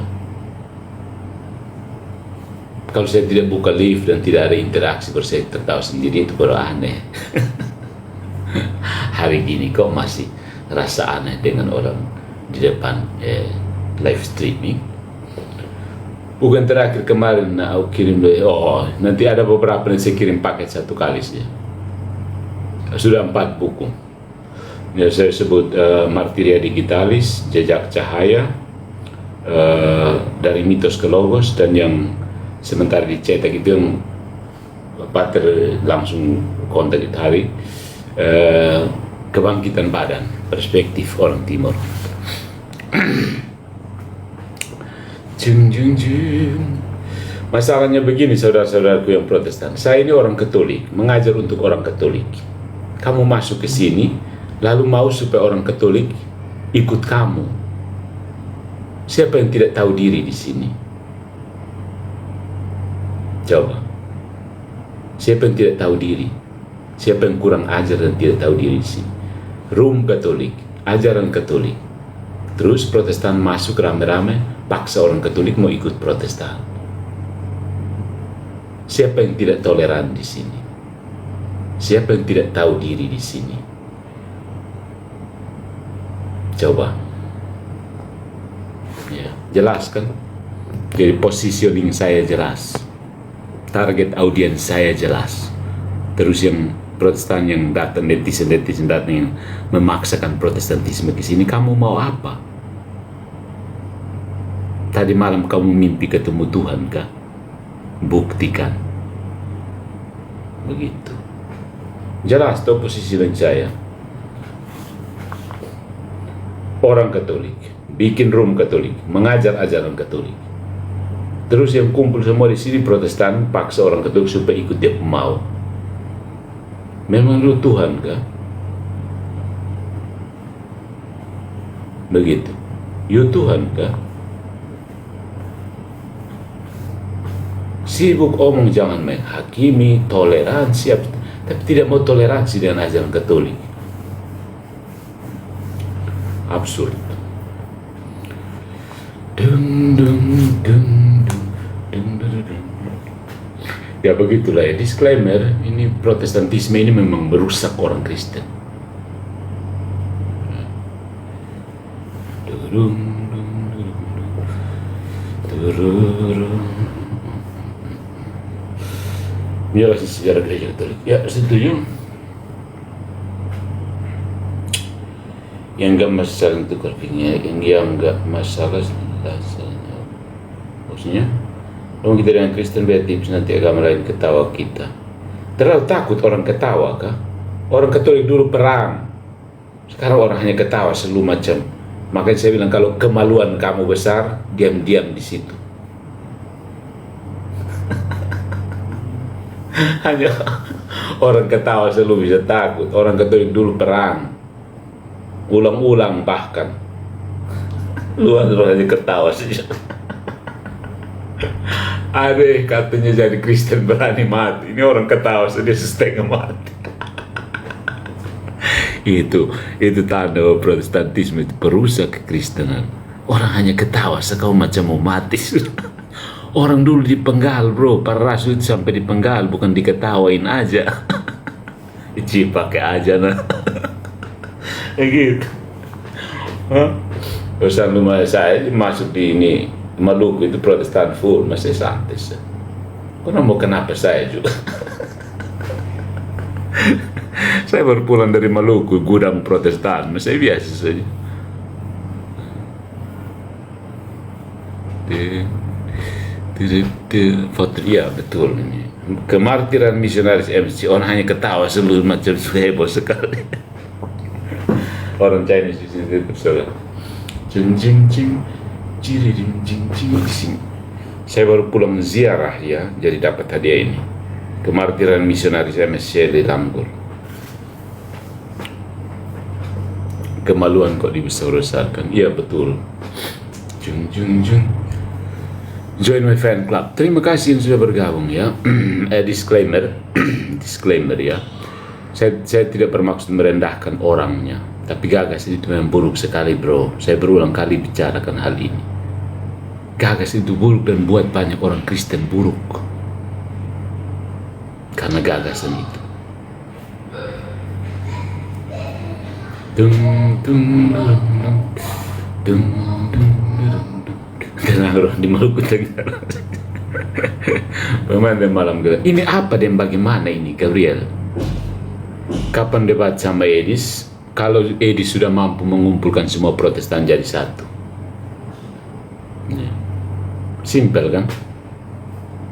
Kalau saya tidak buka live dan tidak ada interaksi, baru saya tertawa sendiri, itu baru aneh. Hari ini kok masih rasa aneh dengan orang di depan live streaming. Bukan terakhir kemarin aku kirim, nanti ada beberapa yang saya kirim paket satu kali saja. Sudah 4 buku. Ya, saya sebut Martiria Digitalis, Jejak Cahaya, dari Mitos ke Logos, dan yang sementara dicetak itu yang Pater langsung kontak itu hari, Kebangkitan Badan, Perspektif Orang Timur. Masalahnya begini, saudara-saudaraku yang Protestan. Saya ini orang Katolik, mengajar untuk orang Katolik. Kamu masuk ke sini, lalu mau supaya orang Katolik ikut kamu. Siapa yang tidak tahu diri di sini? Coba. Siapa yang tidak tahu diri? Siapa yang kurang ajar dan tidak tahu diri di sini? Rum Katolik, ajaran Katolik. Terus Protestan masuk rame-rame, paksa orang Katolik mau ikut Protestan. Siapa yang tidak toleran di sini? Siapa yang tidak tahu diri di sini? Coba. Ya, jelas kan? Jadi positioning saya jelas. Target audiens saya jelas. Terus yang Protestan yang datang, netizen datang yang memaksakan Protestantisme ke sini, kamu mau apa? Tadi malam kamu mimpi ketemu Tuhan kah? Buktikan. Begitu. Jelas tuh posisi saya. Orang Katolik, bikin room Katolik, mengajar ajaran Katolik. Terus yang kumpul semua di sini Protestan, paksa orang Katolik supaya ikut dia mau. Memang lu Tuhan kah? Begitu. You Tuhan kah? Sibuk omong jangan menghakimi, toleransi, tapi tidak mau toleransi dengan ajaran Katolik. Absurd. Dun dun dun begitulah ya, disclaimer, ini Protestantisme ini memang merusak orang Kristen. Ya, sejarah gereja Katolik. Ya, setuju. Yang enggak masalah itu karpinya, yang enggak masalah maksudnya, kalau kita dengan Kristen tips nanti agama lain ketawa kita. Terlalu takut orang ketawa kah? Orang Katolik dulu perang, sekarang orang hanya ketawa selalu macam. Makanya saya bilang kalau kemaluan kamu besar, diam-diam di situ. Hanya orang ketawa selalu bisa takut. Orang Katolik dulu perang, ulang-ulang bahkan. Luar hanya ketawa saja. Ada katanya jadi Kristen berani mati. Ini orang ketawa saja setengah mati. itu tanda Protestantisme itu perusak kekristenan. Orang hanya ketawa sekau macam mau mati. Orang dulu dipenggal bro, para rasul itu sampai dipenggal, bukan diketawain aja. Iji pakai aja nah. Gitu. Urusan rumah saya masuk di ini Maluku itu Protestan full, masih santai. Kau mau kenapa saya juga? Saya baru pulang dari Maluku, gudang Protestan, masih biasa saja. Foto, iya betul ini. Kemartiran misionaris MC, orang hanya ketawa seluruh macam heboh sekali. Orang Chinese di sini terus jing jing jing. Di sini. Saya baru pulang ziarah ya, jadi dapat hadiah ini. Kemartiran misionaris MSC di Lambur. Kemaluan kok dibesar-besarkan. Iya betul. Jung. Join my fan club. Terima kasih yang sudah bergabung ya. Disclaimer ya. Saya tidak bermaksud merendahkan orangnya. Tapi Gagas itu memang buruk sekali bro. Saya berulang kali bicarakan hal ini. Gagas itu buruk dan buat banyak orang Kristen buruk. Karena gagasan itu. Tenang di Maluku Tenggara. Bagaimana malam gelap? Ini apa dan bagaimana ini Gabriel? Kapan debat sama Edis? Kalau Edis sudah mampu mengumpulkan semua Protestan jadi satu. Simpel kan?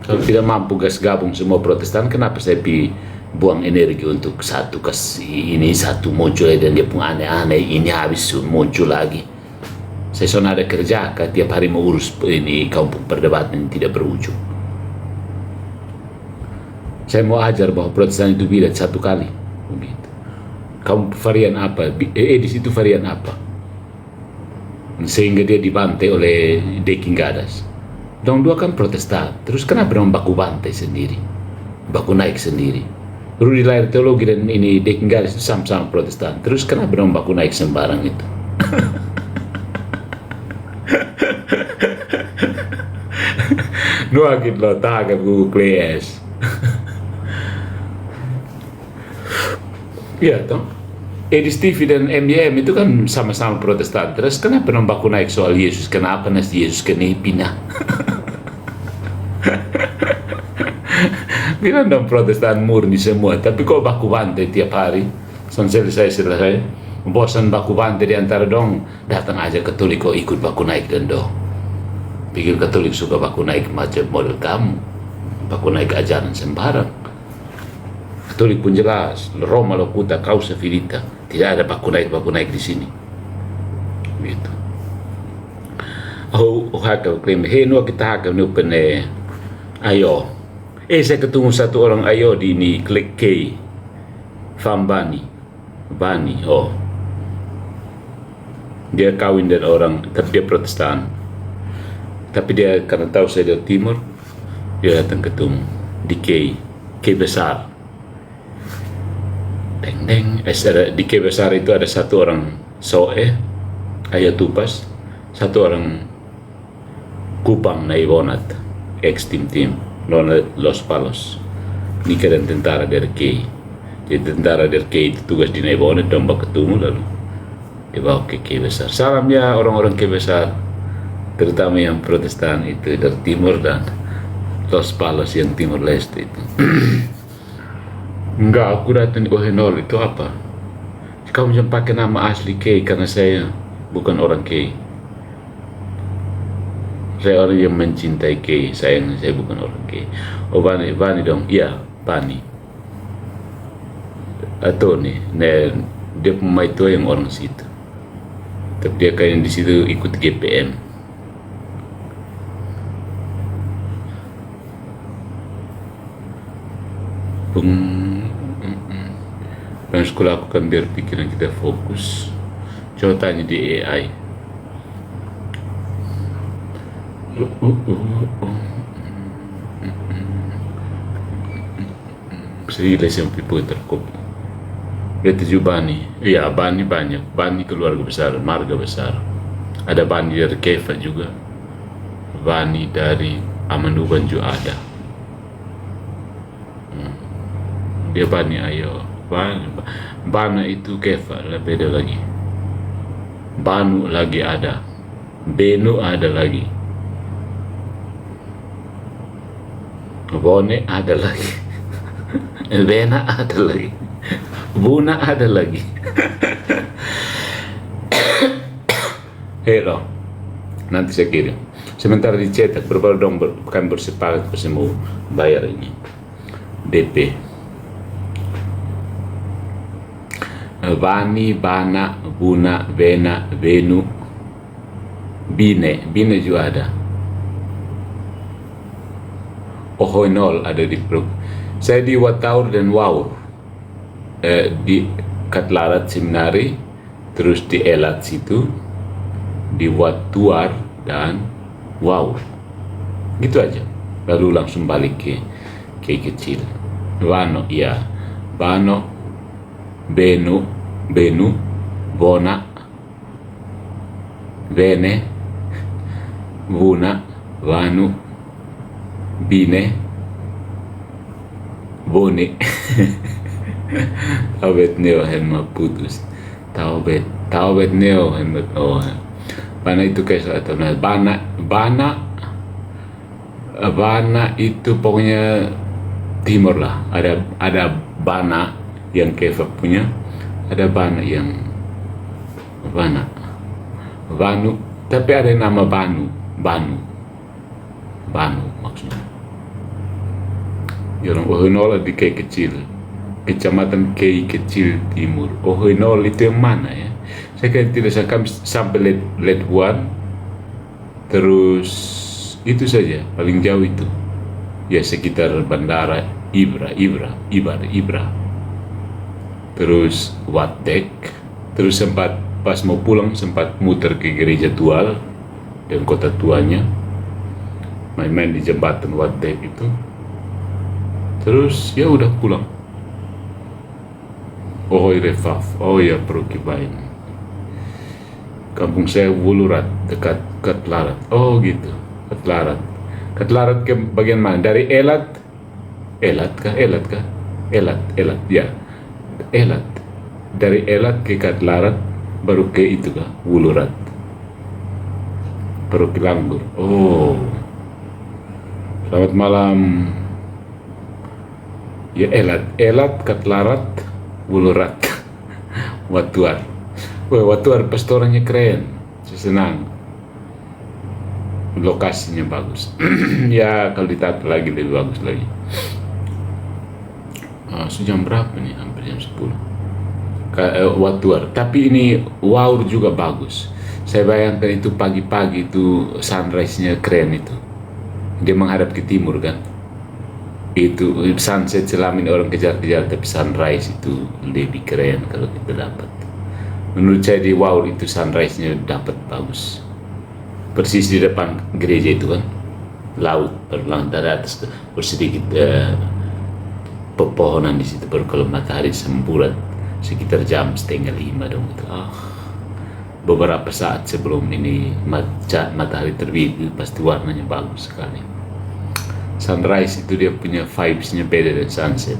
Kalau tidak mampu gabung semua Protestan, kenapa saya buang energi untuk satu kasih ini satu muncul dan dia pun aneh-aneh ini habis muncul lagi. Saya sudah ada kerja tiap hari mengurus ini kampung perdebatan tidak berujung. Saya mau ajar bahwa Protestan itu bidat satu kali. Begitu. Kamu varian apa? Edis itu varian apa? Sehingga dia dibantai oleh Deking Gadas. Dong dua kan Protestan. Terus kenapa dong baku bantai sendiri? Baku naik sendiri. Rudi lahir teologi dan ini Deking Gadas itu sama-sama Protestan. Terus kenapa dong baku naik sembarang itu? Nuagit lo tagap Google Class. Iya toh. Edis TV dan MYM itu kan sama-sama Protestan. Terus kenapa baku naik soal Yesus? Kenapa nasi Yesus kena pindah? Bilang dong Protestan murni semua. Tapi kok baku bantai tiap hari? Selesai. Bosan baku bantai di antara dong. Datang aja Katolik kok ikut baku naik dan dong. Pikir Katolik suka baku naik macam model kamu. Baku naik ajaran sembarang. Katolik pun jelas, Roma locuta causa finita. Tidak ada baku naik di sini. Gitu. Hakau klaim, no kita hakau ni open ayo. Saya ketemu satu orang ayo di ini klik K. Bani. Dia kawin dengan orang, tapi dia Protestan. Tapi dia karena tahu saya dari Timur, dia datang ketemu di K besar. Di K besar itu ada satu orang Soe, Ayah Tupas, satu orang Kupang na Ibonat, ex-tim Lona Los Palos. nikah dan tentara dari Kei. Jadi tentara dari Kei itu tugas di Naibone, tombak ketemu lalu dibawa ke Kei besar. Salam ya orang-orang Kei besar, terutama yang Protestan itu dari timur dan Los Palos yang timur leste itu. Enggak, aku datang di Ohenol itu apa? Kamu jangan pakai nama asli Kei karena saya bukan orang Kei. Saya orang yang mencintai Kei, sayang saya bukan orang Kei. Oh Bani, Bani dong, iya Bani. Atau nih, dia pemain tua yang orang situ. Tapi dia kayak di situ ikut GPM. Pengen sekolah aku kan biar pikiran kita fokus. Coba tanya di AI. Sila siyang piputer ko. Ito yung Bani. Iya, Bani banyak. Bani keluarga besar, marga besar. Ada Bani dari Kefa juga. Bani dari Amanuban juga ada. Dia Bani ayo. Bana itu Kefa, beda lagi. Banu lagi ada. Benu ada lagi. Bone ada lagi. Bena ada lagi. Buna ada lagi. Hello. Nanti saya kirim. Sementara dicetak berapa dong kan bersepakat pasti mau bayar ini DP. Bani, Bana, Buna, Bena, Benu, Bine. Bine juga ada. Ohoinol ada di Pruk. Saya di Wataur dan Waur. Di Katlarat Seminari, terus di Elat situ, di Watuar dan Waur. Gitu aja. Lalu langsung balik ke kecil. Bano, iya. Bano, Benu, Bona, Bene, Buna, Vanu, Bine, Bone. Tawbet neo hen putus. Tawbet neo hen Bana itu kayak atau Bana itu pokoknya timur lah. Ada Bana yang Kefa punya, ada Bana yang Vanu, tapi ada nama Banu maksudnya. Orang Ohoinol di Kei kecil, kecamatan Kei kecil timur. Ohoinol itu yang mana ya? Saya kan tidak sampai led one, terus itu saja paling jauh itu. Ya sekitar bandara Ibra. Terus Watek, terus sempat pas mau pulang sempat muter ke gereja Tual dan kota tuanya, main-main di jembatan Watek itu, terus ya udah pulang. Ohoi Refaf, oh ya Perukibain. Kampung saya Wulurat dekat Katlarat. Oh gitu, Katlarat ke bagian mana? Dari Elat ya. Elat, dari Elat ke Katlarat baru ke itu kah Wulurat, baru ke Langgur. Oh, selamat malam ya. Elat, Katlarat, Wulurat, Watuar. Wah, Watuar pastorannya keren, saya senang, lokasinya bagus. Ya kalau ditata lagi lebih bagus lagi. Jam berapa nih? Hampir jam 10. Watuar. Tapi ini Waur juga bagus. Saya bayangkan itu pagi-pagi itu sunrise-nya keren itu. Dia menghadap ke timur kan. Itu sunset selamin orang kejar-kejar, tapi sunrise itu lebih keren kalau kita dapat. Menurut saya di Waur itu sunrise-nya dapat bagus. Persis di depan gereja itu kan. Laut berlang dari atas bersedikit pepohonan di situ, baru kalau matahari semburat sekitar jam 4:30 dong itu. Beberapa saat sebelum ini matahari terbit pasti warnanya bagus sekali. Sunrise itu dia punya vibes-nya beda dari sunset.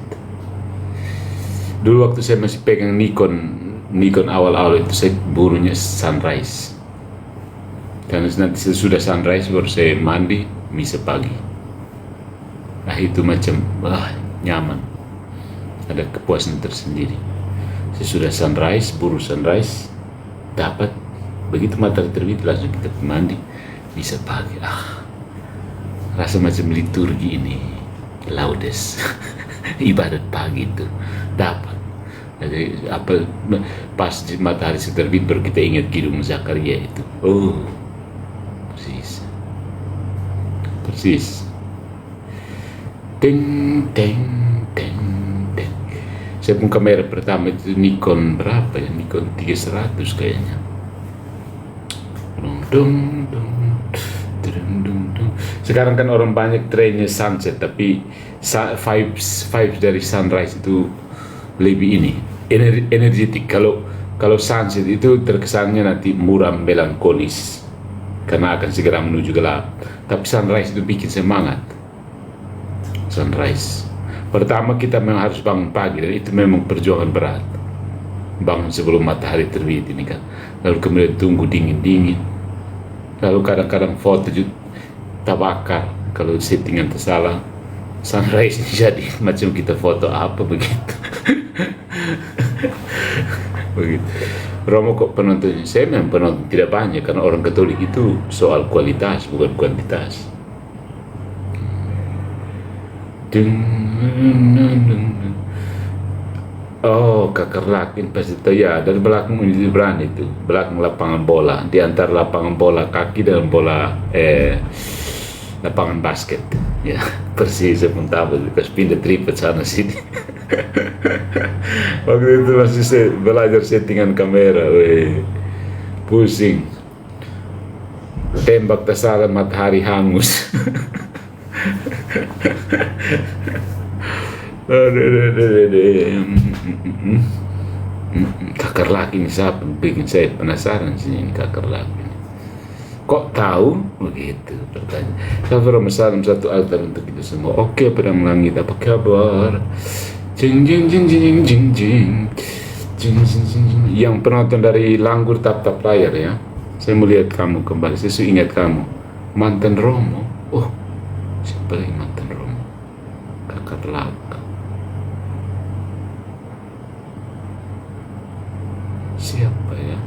Dulu waktu saya masih pegang Nikon awal-awal itu saya burunya sunrise. Karena nanti sesudah sunrise baru saya mandi, misa pagi. Nah itu macam nyaman. Ada kepuasan tersendiri. Sesudah sunrise, buru sunrise, dapat begitu matahari terbit langsung kita mandi, misa pagi. Rasa macam liturgi ini, laudes, ibadat pagi itu dapat. Jadi pas matahari terbit baru kita ingat Kidung Zakaria itu. Oh, persis. Ting ting ting ting. Saya pun kamera pertama itu Nikon berapa ya? Nikon 300 kayaknya. Dung dung. Sekarang kan orang banyak trennya sunset, tapi vibes dari sunrise itu lebih energetik. Kalau sunset itu terkesannya nanti muram melankolis karena akan segera menuju gelap. Tapi sunrise itu bikin semangat. Sunrise. Pertama kita memang harus bangun pagi dan itu memang perjuangan berat. Bangun sebelum matahari terbit ini kan. Lalu kemudian tunggu dingin-dingin. Lalu kadang-kadang foto tabakar kalau settingan tersalah. Sunrise jadi macam kita foto apa begitu. Begitu. Romo kok penontonnya? Saya memang penonton tidak banyak karena orang Katolik itu soal kualitas bukan kuantitas. Oh, kakerlak pasti ya dari belakang ini berani itu belakang lapangan bola di antara lapangan bola kaki dan bola lapangan basket ya persis saya pun tahu bekas pindah tripod sana sini. Waktu itu masih saya belajar settingan kamera, pusing tembak tersalah matahari hangus. Kakerlak ini siapa bikin saya penasaran sih ini kakerlak ini. Kok tahu begitu pertanyaan. Salam satu altar untuk kita semua. Oke pedang langit apa kabar? Jing jing jing jing jing jing jing jing jing. Yang penonton dari Langgur tap layar ya. Saya melihat kamu kembali. Saya ingat kamu mantan Romo. Oh siapa lagi mantan Romo? Kakerlak. Siapa ya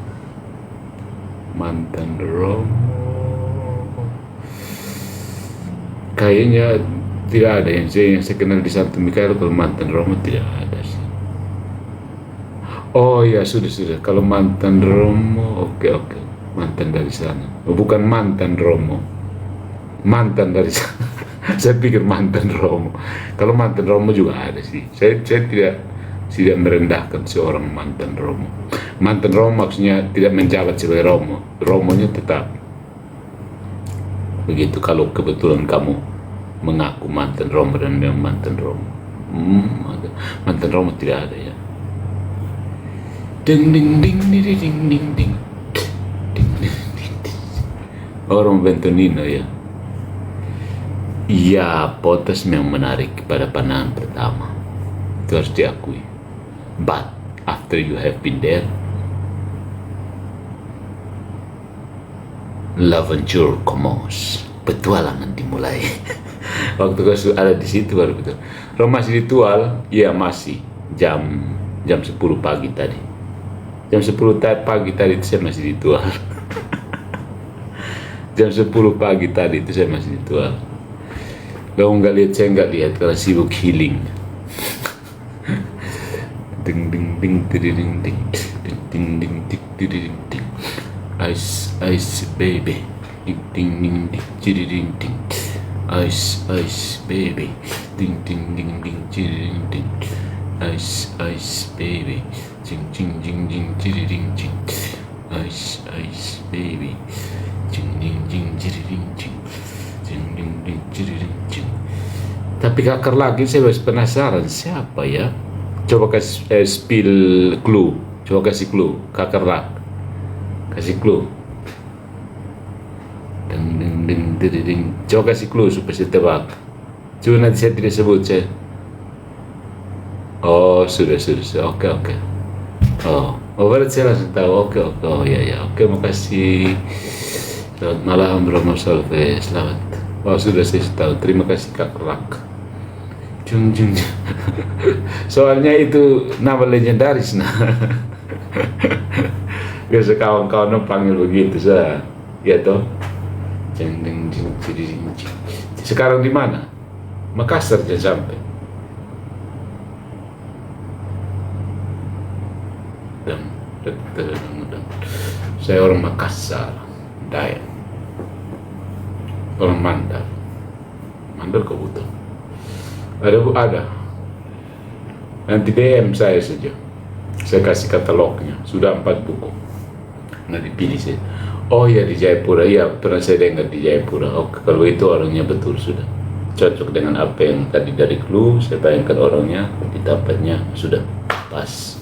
mantan Romo? Kayaknya tidak ada yang saya kenal di Santo Mikael. Kalau mantan Romo tidak ada sih. Oh ya sudah kalau mantan Romo oke mantan dari sana. Bukan mantan Romo, mantan dari sana. Saya pikir mantan Romo. Kalau mantan Romo juga ada sih. Saya tidak merendahkan seorang mantan Romo. Mantan Romo maksudnya tidak menjabat sebagai Romo. Romonya tetap begitu. Kalau kebetulan kamu mengaku mantan Romo dan memang mantan Romo, mantan Romo tidak ada ya. Ding ding ding ding ding ding ding ding ding ding. Orang Bentonino ya. Ya, Potas memang menarik pada pandangan pertama. Itu harus diakui. But after you have been there, l'aventure commence. Petualangan dimulai. Waktu kau ada di situ baru betul. Kalau masih ritual, ya masih jam 10 pagi tadi. Jam 10 pagi tadi itu saya masih ritual. Jam 10 pagi tadi itu saya masih ritual. Kalau nggak lihat saya nggak lihat karena sibuk healing. Ding ding ding ding ding ding ding ding ding ding ding ding. Ice baby. Ding ding ding ding ding ding. Ice baby. Ding ding ding ding ding ding. Ice baby. Jing jing jing jing ding ding. Ice baby. Jing ding jing ding ding. Jing ding ding ding ding. Tapi kakak lagi saya masih penasaran siapa ya? Coba kasih spill clue. Coba kasih clue. Kakak lagi. Kasih clue. Ding ding ding ding ding. Coba kasih clue supaya saya tebak. Cuma nanti saya tidak sebut saya. Oh, sudah. Oke. Oh, berarti saya langsung tahu. Oke. Oh, ya. Oke, makasih. Selamat malam, Romo Solve. Selamat. Oh, sudah saya tahu. Terima kasih, Kak Rak. Jung. Soalnya itu nama legendaris, nah. Biasa kawan-kawan panggil begitu, saya. Ya toh. Sekarang di mana? Makassar jangan sampai. Saya orang Makassar, Dayak, orang Mandar kau butuh. Ada. Nanti DM saya saja. Saya kasih katalognya. Sudah 4 buku. Nanti pilih saya. Oh ya, di Jayapura. Iya, pernah saya dengar di Jayapura. Oke, kalau itu orangnya betul sudah cocok dengan apa yang tadi dari clue. Saya bayangkan orangnya di tempatnya sudah pas.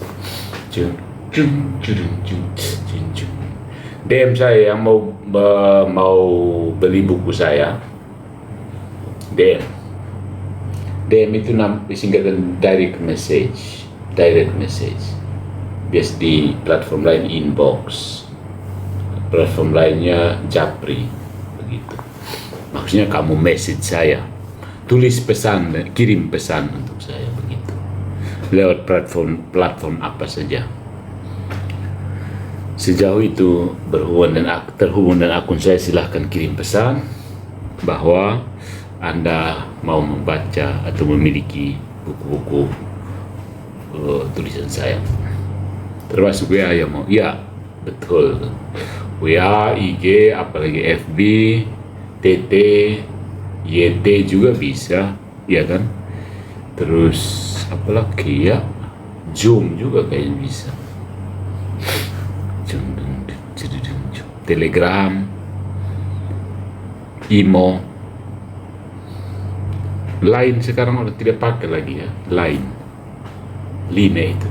DM saya yang mau beli buku saya. DM itu disingkatkan direct message. Biasa di platform lain inbox, platform lainnya Japri, begitu. Maksudnya kamu message saya, tulis pesan, kirim pesan untuk saya, begitu. Lewat platform apa saja. Sejauh itu terhubung dengan akun saya, silahkan kirim pesan bahwa Anda mau membaca atau memiliki buku-buku tulisan saya. Termasuk WA ya mau? Ya, betul. WA, IG, apalagi FB, TT, YT juga bisa, ya kan? Terus apalagi ya? Zoom juga kayaknya bisa. Telegram, Imo, Line sekarang udah tidak pakai lagi ya, Line itu.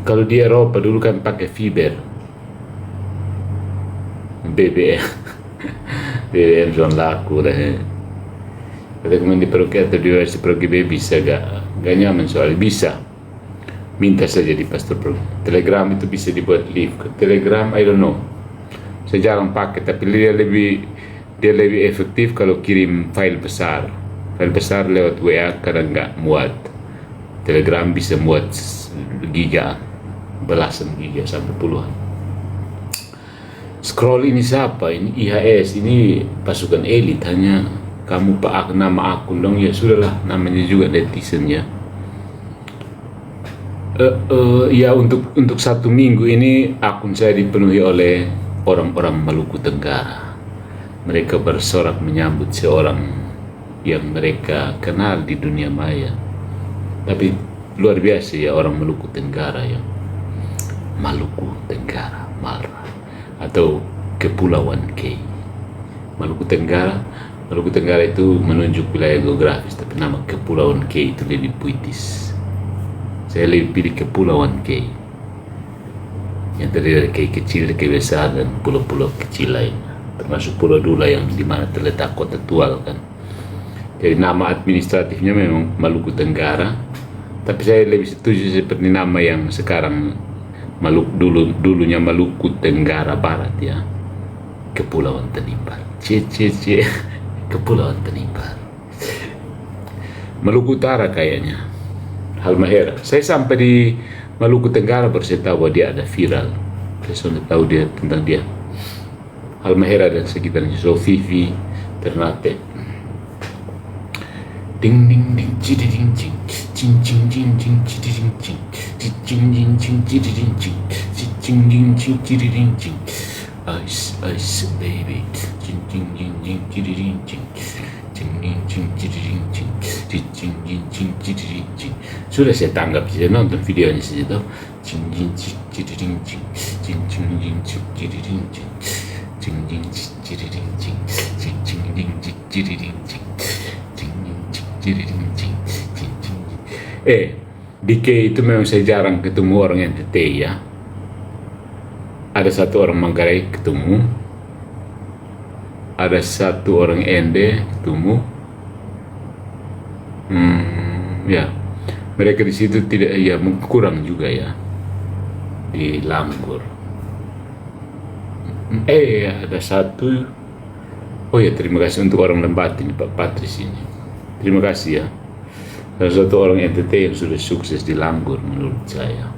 Kalau di Eropa dulu kan pakai Fiber, BBM soal laku lah. Kalau kemudian di Peroki atau di Peroki bisa gak nyaman soalnya bisa. Minta saja di Pastor Pro. Telegram itu bisa dibuat live. Telegram, I don't know. Saya jarang pakai, tapi dia lebih efektif kalau kirim file besar. File besar lewat WA kadang nggak muat. Telegram bisa muat giga, belasan giga sampai puluhan. Scroll ini siapa? Ini IHS, ini pasukan elit. Hanya kamu nama akun dong, ya sudahlah, namanya juga netizen ya. Ya untuk 1 minggu ini akun saya dipenuhi oleh orang-orang Maluku Tenggara. Mereka bersorak menyambut seorang yang mereka kenal di dunia maya. Tapi luar biasa ya orang Maluku Tenggara ya. Maluku Tenggara, Malra, atau Kepulauan K. Maluku Tenggara itu menunjuk wilayah geografis, tapi nama Kepulauan K itu lebih puitis. Saya lebih pilih Kepulauan K, yang terdiri dari K kecil, K besar, dan pulau-pulau kecil lain, termasuk Pulau Dula yang dimana terletak kota Tual kan. Jadi nama administratifnya memang Maluku Tenggara, tapi saya lebih setuju seperti nama yang sekarang dulunya Maluku Tenggara Barat ya, Kepulauan Tanimbar. Kepulauan Tanimbar. Maluku Utara kayaknya, Halmahera. Saya sampai di Maluku Tenggara baru saya tahu bahwa dia ada viral. Saya sudah tahu tentang dia. Halmahera dan sekitarnya. So Vivi, Ternate. Ding ding ding, cidi ding cing, cing cing cing cing cidi ding cing, cing ding cing cidi ding cing, cing ding cing cidi ding cing. Ice ice baby, cing cing cing cing cidi ding cing, cing ding cing cidi ding cing, cing ding cing cidi ding cing. Sudah saya tanggap, saya nonton videonya saja tuh. Cing ding cing cidi ding cing, cing cing ding cing cidi ding cing, cing ding cidi ding cing, cing cing ding cidi ding cing. Di K itu memang saya jarang ketemu orang yang TT ya. Ada satu orang Manggarai ketemu, ada satu orang ende ketemu, ya mereka di situ tidak, ya kurang juga ya di Langgur. Ada satu, oh ya, terima kasih untuk orang Lembati ini, Pak Patris ini, terima kasih ya, salah satu orang NTT yang sudah sukses di Langgur menurut saya.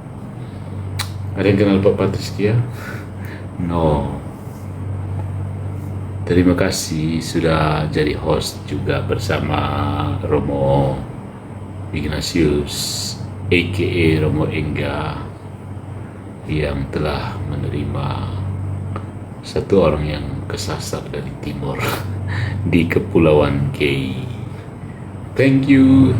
Ada yang kenal Pak Patris ya? No. Terima kasih sudah jadi host juga bersama Romo Ignatius aka Romo Engga yang telah menerima satu orang yang kesasar dari timur di Kepulauan K. Thank you.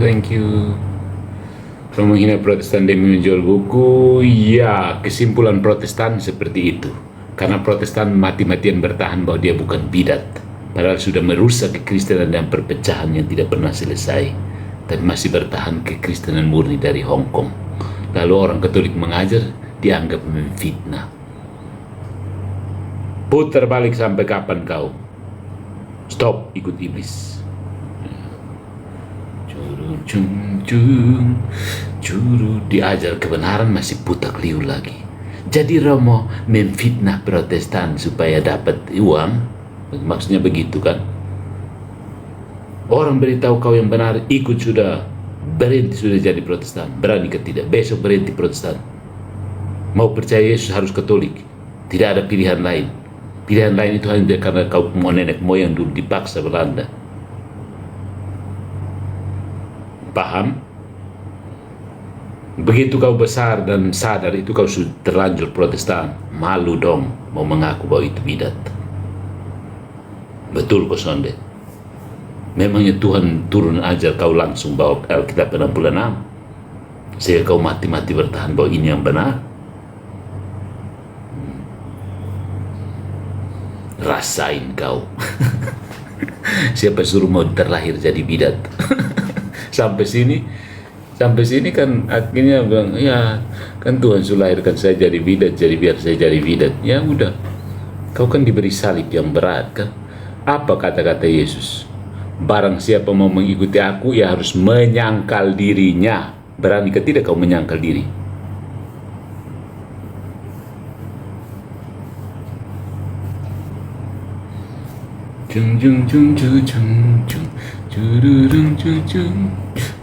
Romo hina Protestan demi menjual buku. Ya, kesimpulan Protestan seperti itu. Karena Protestan mati-matian bertahan bahwa dia bukan bidat, padahal sudah merusak kekristenan dan perpecahan yang tidak pernah selesai, tapi masih bertahan kekristenan murni dari Hong Kong. Lalu orang Katolik mengajar, dianggap memfitnah. Putar balik sampai kapan kau? Stop ikut iblis. Curu diajar kebenaran masih putar liur lagi. Jadi Romo memfitnah Protestan supaya dapat uang, maksudnya begitu kan? Orang beritahu kau yang benar, ikut sudah, berhenti sudah jadi Protestan, berani ke tidak? Besok berhenti Protestan. Mau percaya Yesus harus Katolik, tidak ada pilihan lain. Pilihan lain itu hanya karena kau mau nenek moyang dulu dipaksa Belanda. Paham? Begitu kau besar dan sadar itu kau sudah terlanjur Protestan, malu dong mau mengaku bahwa itu bidat. Betul kok Sonde. Memangnya Tuhan turun ajar kau langsung bawa Alkitab 66 sehingga kau mati-mati bertahan bahwa ini yang benar? Rasain kau. Siapa suruh mau terlahir jadi bidat? Sampai sini kan akhirnya bilang, ya kan Tuhan sudah lahirkan saya jadi bidat, jadi biar saya jadi bidat. Ya udah, kau kan diberi salib yang berat kan. Apa kata-kata Yesus? Barang siapa mau mengikuti aku, ya harus menyangkal dirinya. Berani ke tidak kau menyangkal diri? Jung jung jung jung jung jung jurung jung jung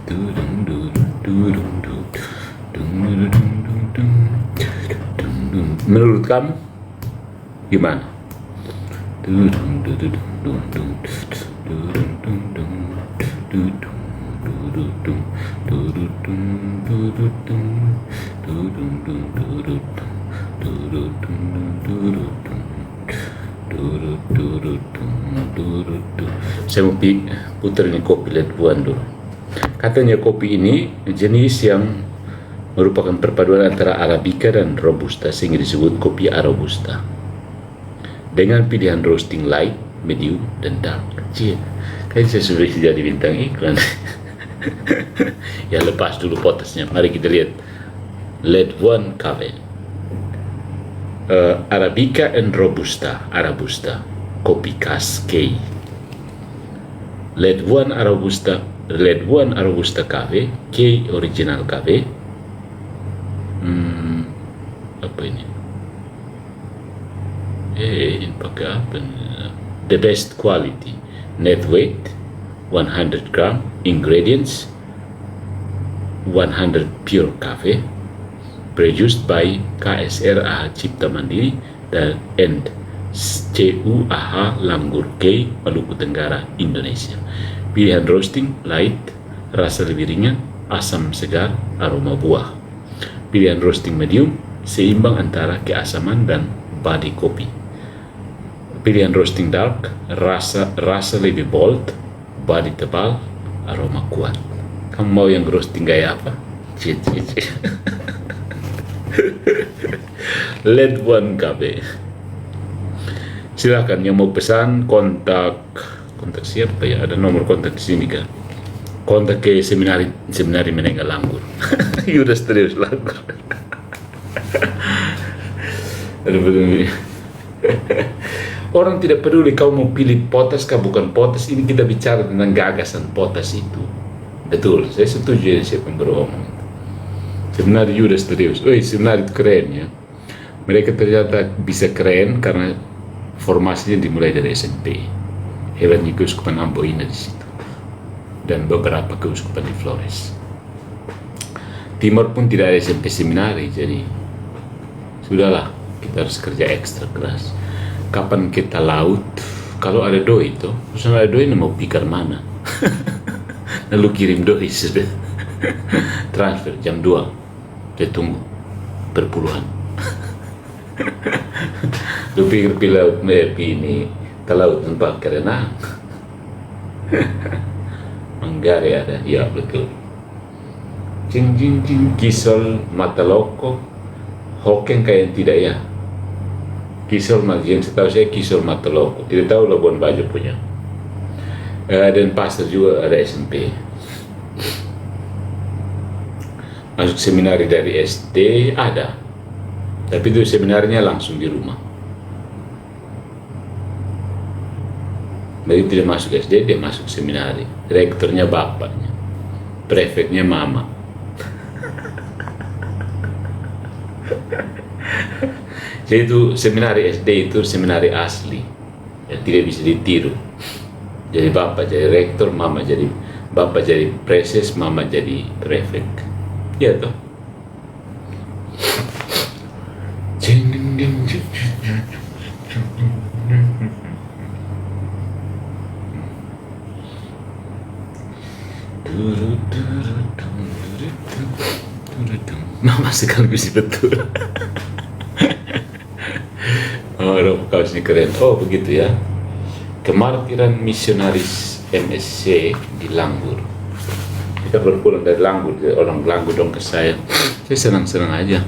durung durung durung durung durung. Menurut kamu gimana? Durung durung durung durung durung durung durung saya mau putar ini kopi Led One dulu. Katanya kopi ini jenis yang merupakan perpaduan antara Arabica dan Robusta sehingga disebut kopi Arabusta dengan pilihan roasting light, medium, dan dark. Kayaknya saya sudah jadi bintang iklan. Ya lepas dulu potesnya. Mari kita lihat Led One Cafe, Arabica and Robusta, Arabusta, kopi khas K. Led One Arabusta Cafe, K Original Cafe. Apa ini? Ini pakai apa? The best quality, net weight 100 gram, ingredients 100 pure cafe, produced by KSR AH Cipta Mandiri dan CUAH Langgur K, Maluku Tenggara, Indonesia. Pilihan roasting light, rasa lebih ringan, asam segar, aroma buah. Pilihan roasting medium, seimbang antara keasaman dan body kopi. Pilihan roasting dark, rasa lebih bold, body tebal, aroma kuat. Kamu mau yang roasting gaya apa? Led One Cafe. Silakan yang mau pesan kontak siapa ya? Ada nomor kontak di sini kan? Kontak ke seminari Menengah Langgur. Udah serius Langgur. Orang tidak peduli kau mau pilih potas kah bukan potas, ini kita bicara tentang gagasan potas itu. Betul, saya setuju dengan siapa yang beromong. Sebenarnya juga serius, sebenarnya itu keren ya. Mereka ternyata bisa keren karena formasinya dimulai dari SMP. Hebatnya Keuskupan Amboina di situ. Dan beberapa keuskupan di Flores. Timur pun tidak ada SMP seminari, jadi sudahlah, kita harus kerja ekstra keras. Kapan kita laut, kalau ada doi itu, terus ada doi mau pikir mana? Lalu kirim doi sudah. Transfer jam 2, dia tunggu perpuluhan. Lu pikir pilaut ini laut tempat karena Manggarai ada, ya betul. Jing jing jing, Kisol Mataloko, Hokeng kayak tidak ya. Kisol yang setahu saya Kisol Mataloko, tidak tahu Labuan Bajo punya. Dan Pasir juga ada SMP. Masuk seminari dari SD ada, tapi itu seminarnya langsung di rumah. Begitu dia masuk SD, dia masuk seminari. Rektornya bapaknya, prefeknya mama. Jadi itu seminari SD itu seminari asli yang tidak bisa ditiru. Jadi bapak jadi rektor, mama jadi bapak jadi preses, mama jadi prefek. Ya toh. Mama sekaligus betul. Oh, kaosnya keren. Oh, begitu ya. Kemartiran misionaris MSC di Langgur. Kita berpulang dari Langgur, orang Langgur dong ke saya. Saya senang-senang aja.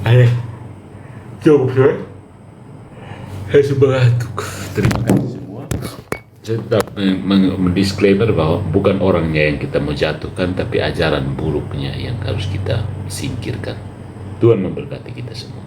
Ayo, cukup ya. Saya sebatuk. Terima kasih semua. Saya tetap mendisklaimer bahwa bukan orangnya yang kita mau jatuhkan, tapi ajaran buruknya yang harus kita singkirkan. Tuhan memberkati kita semua.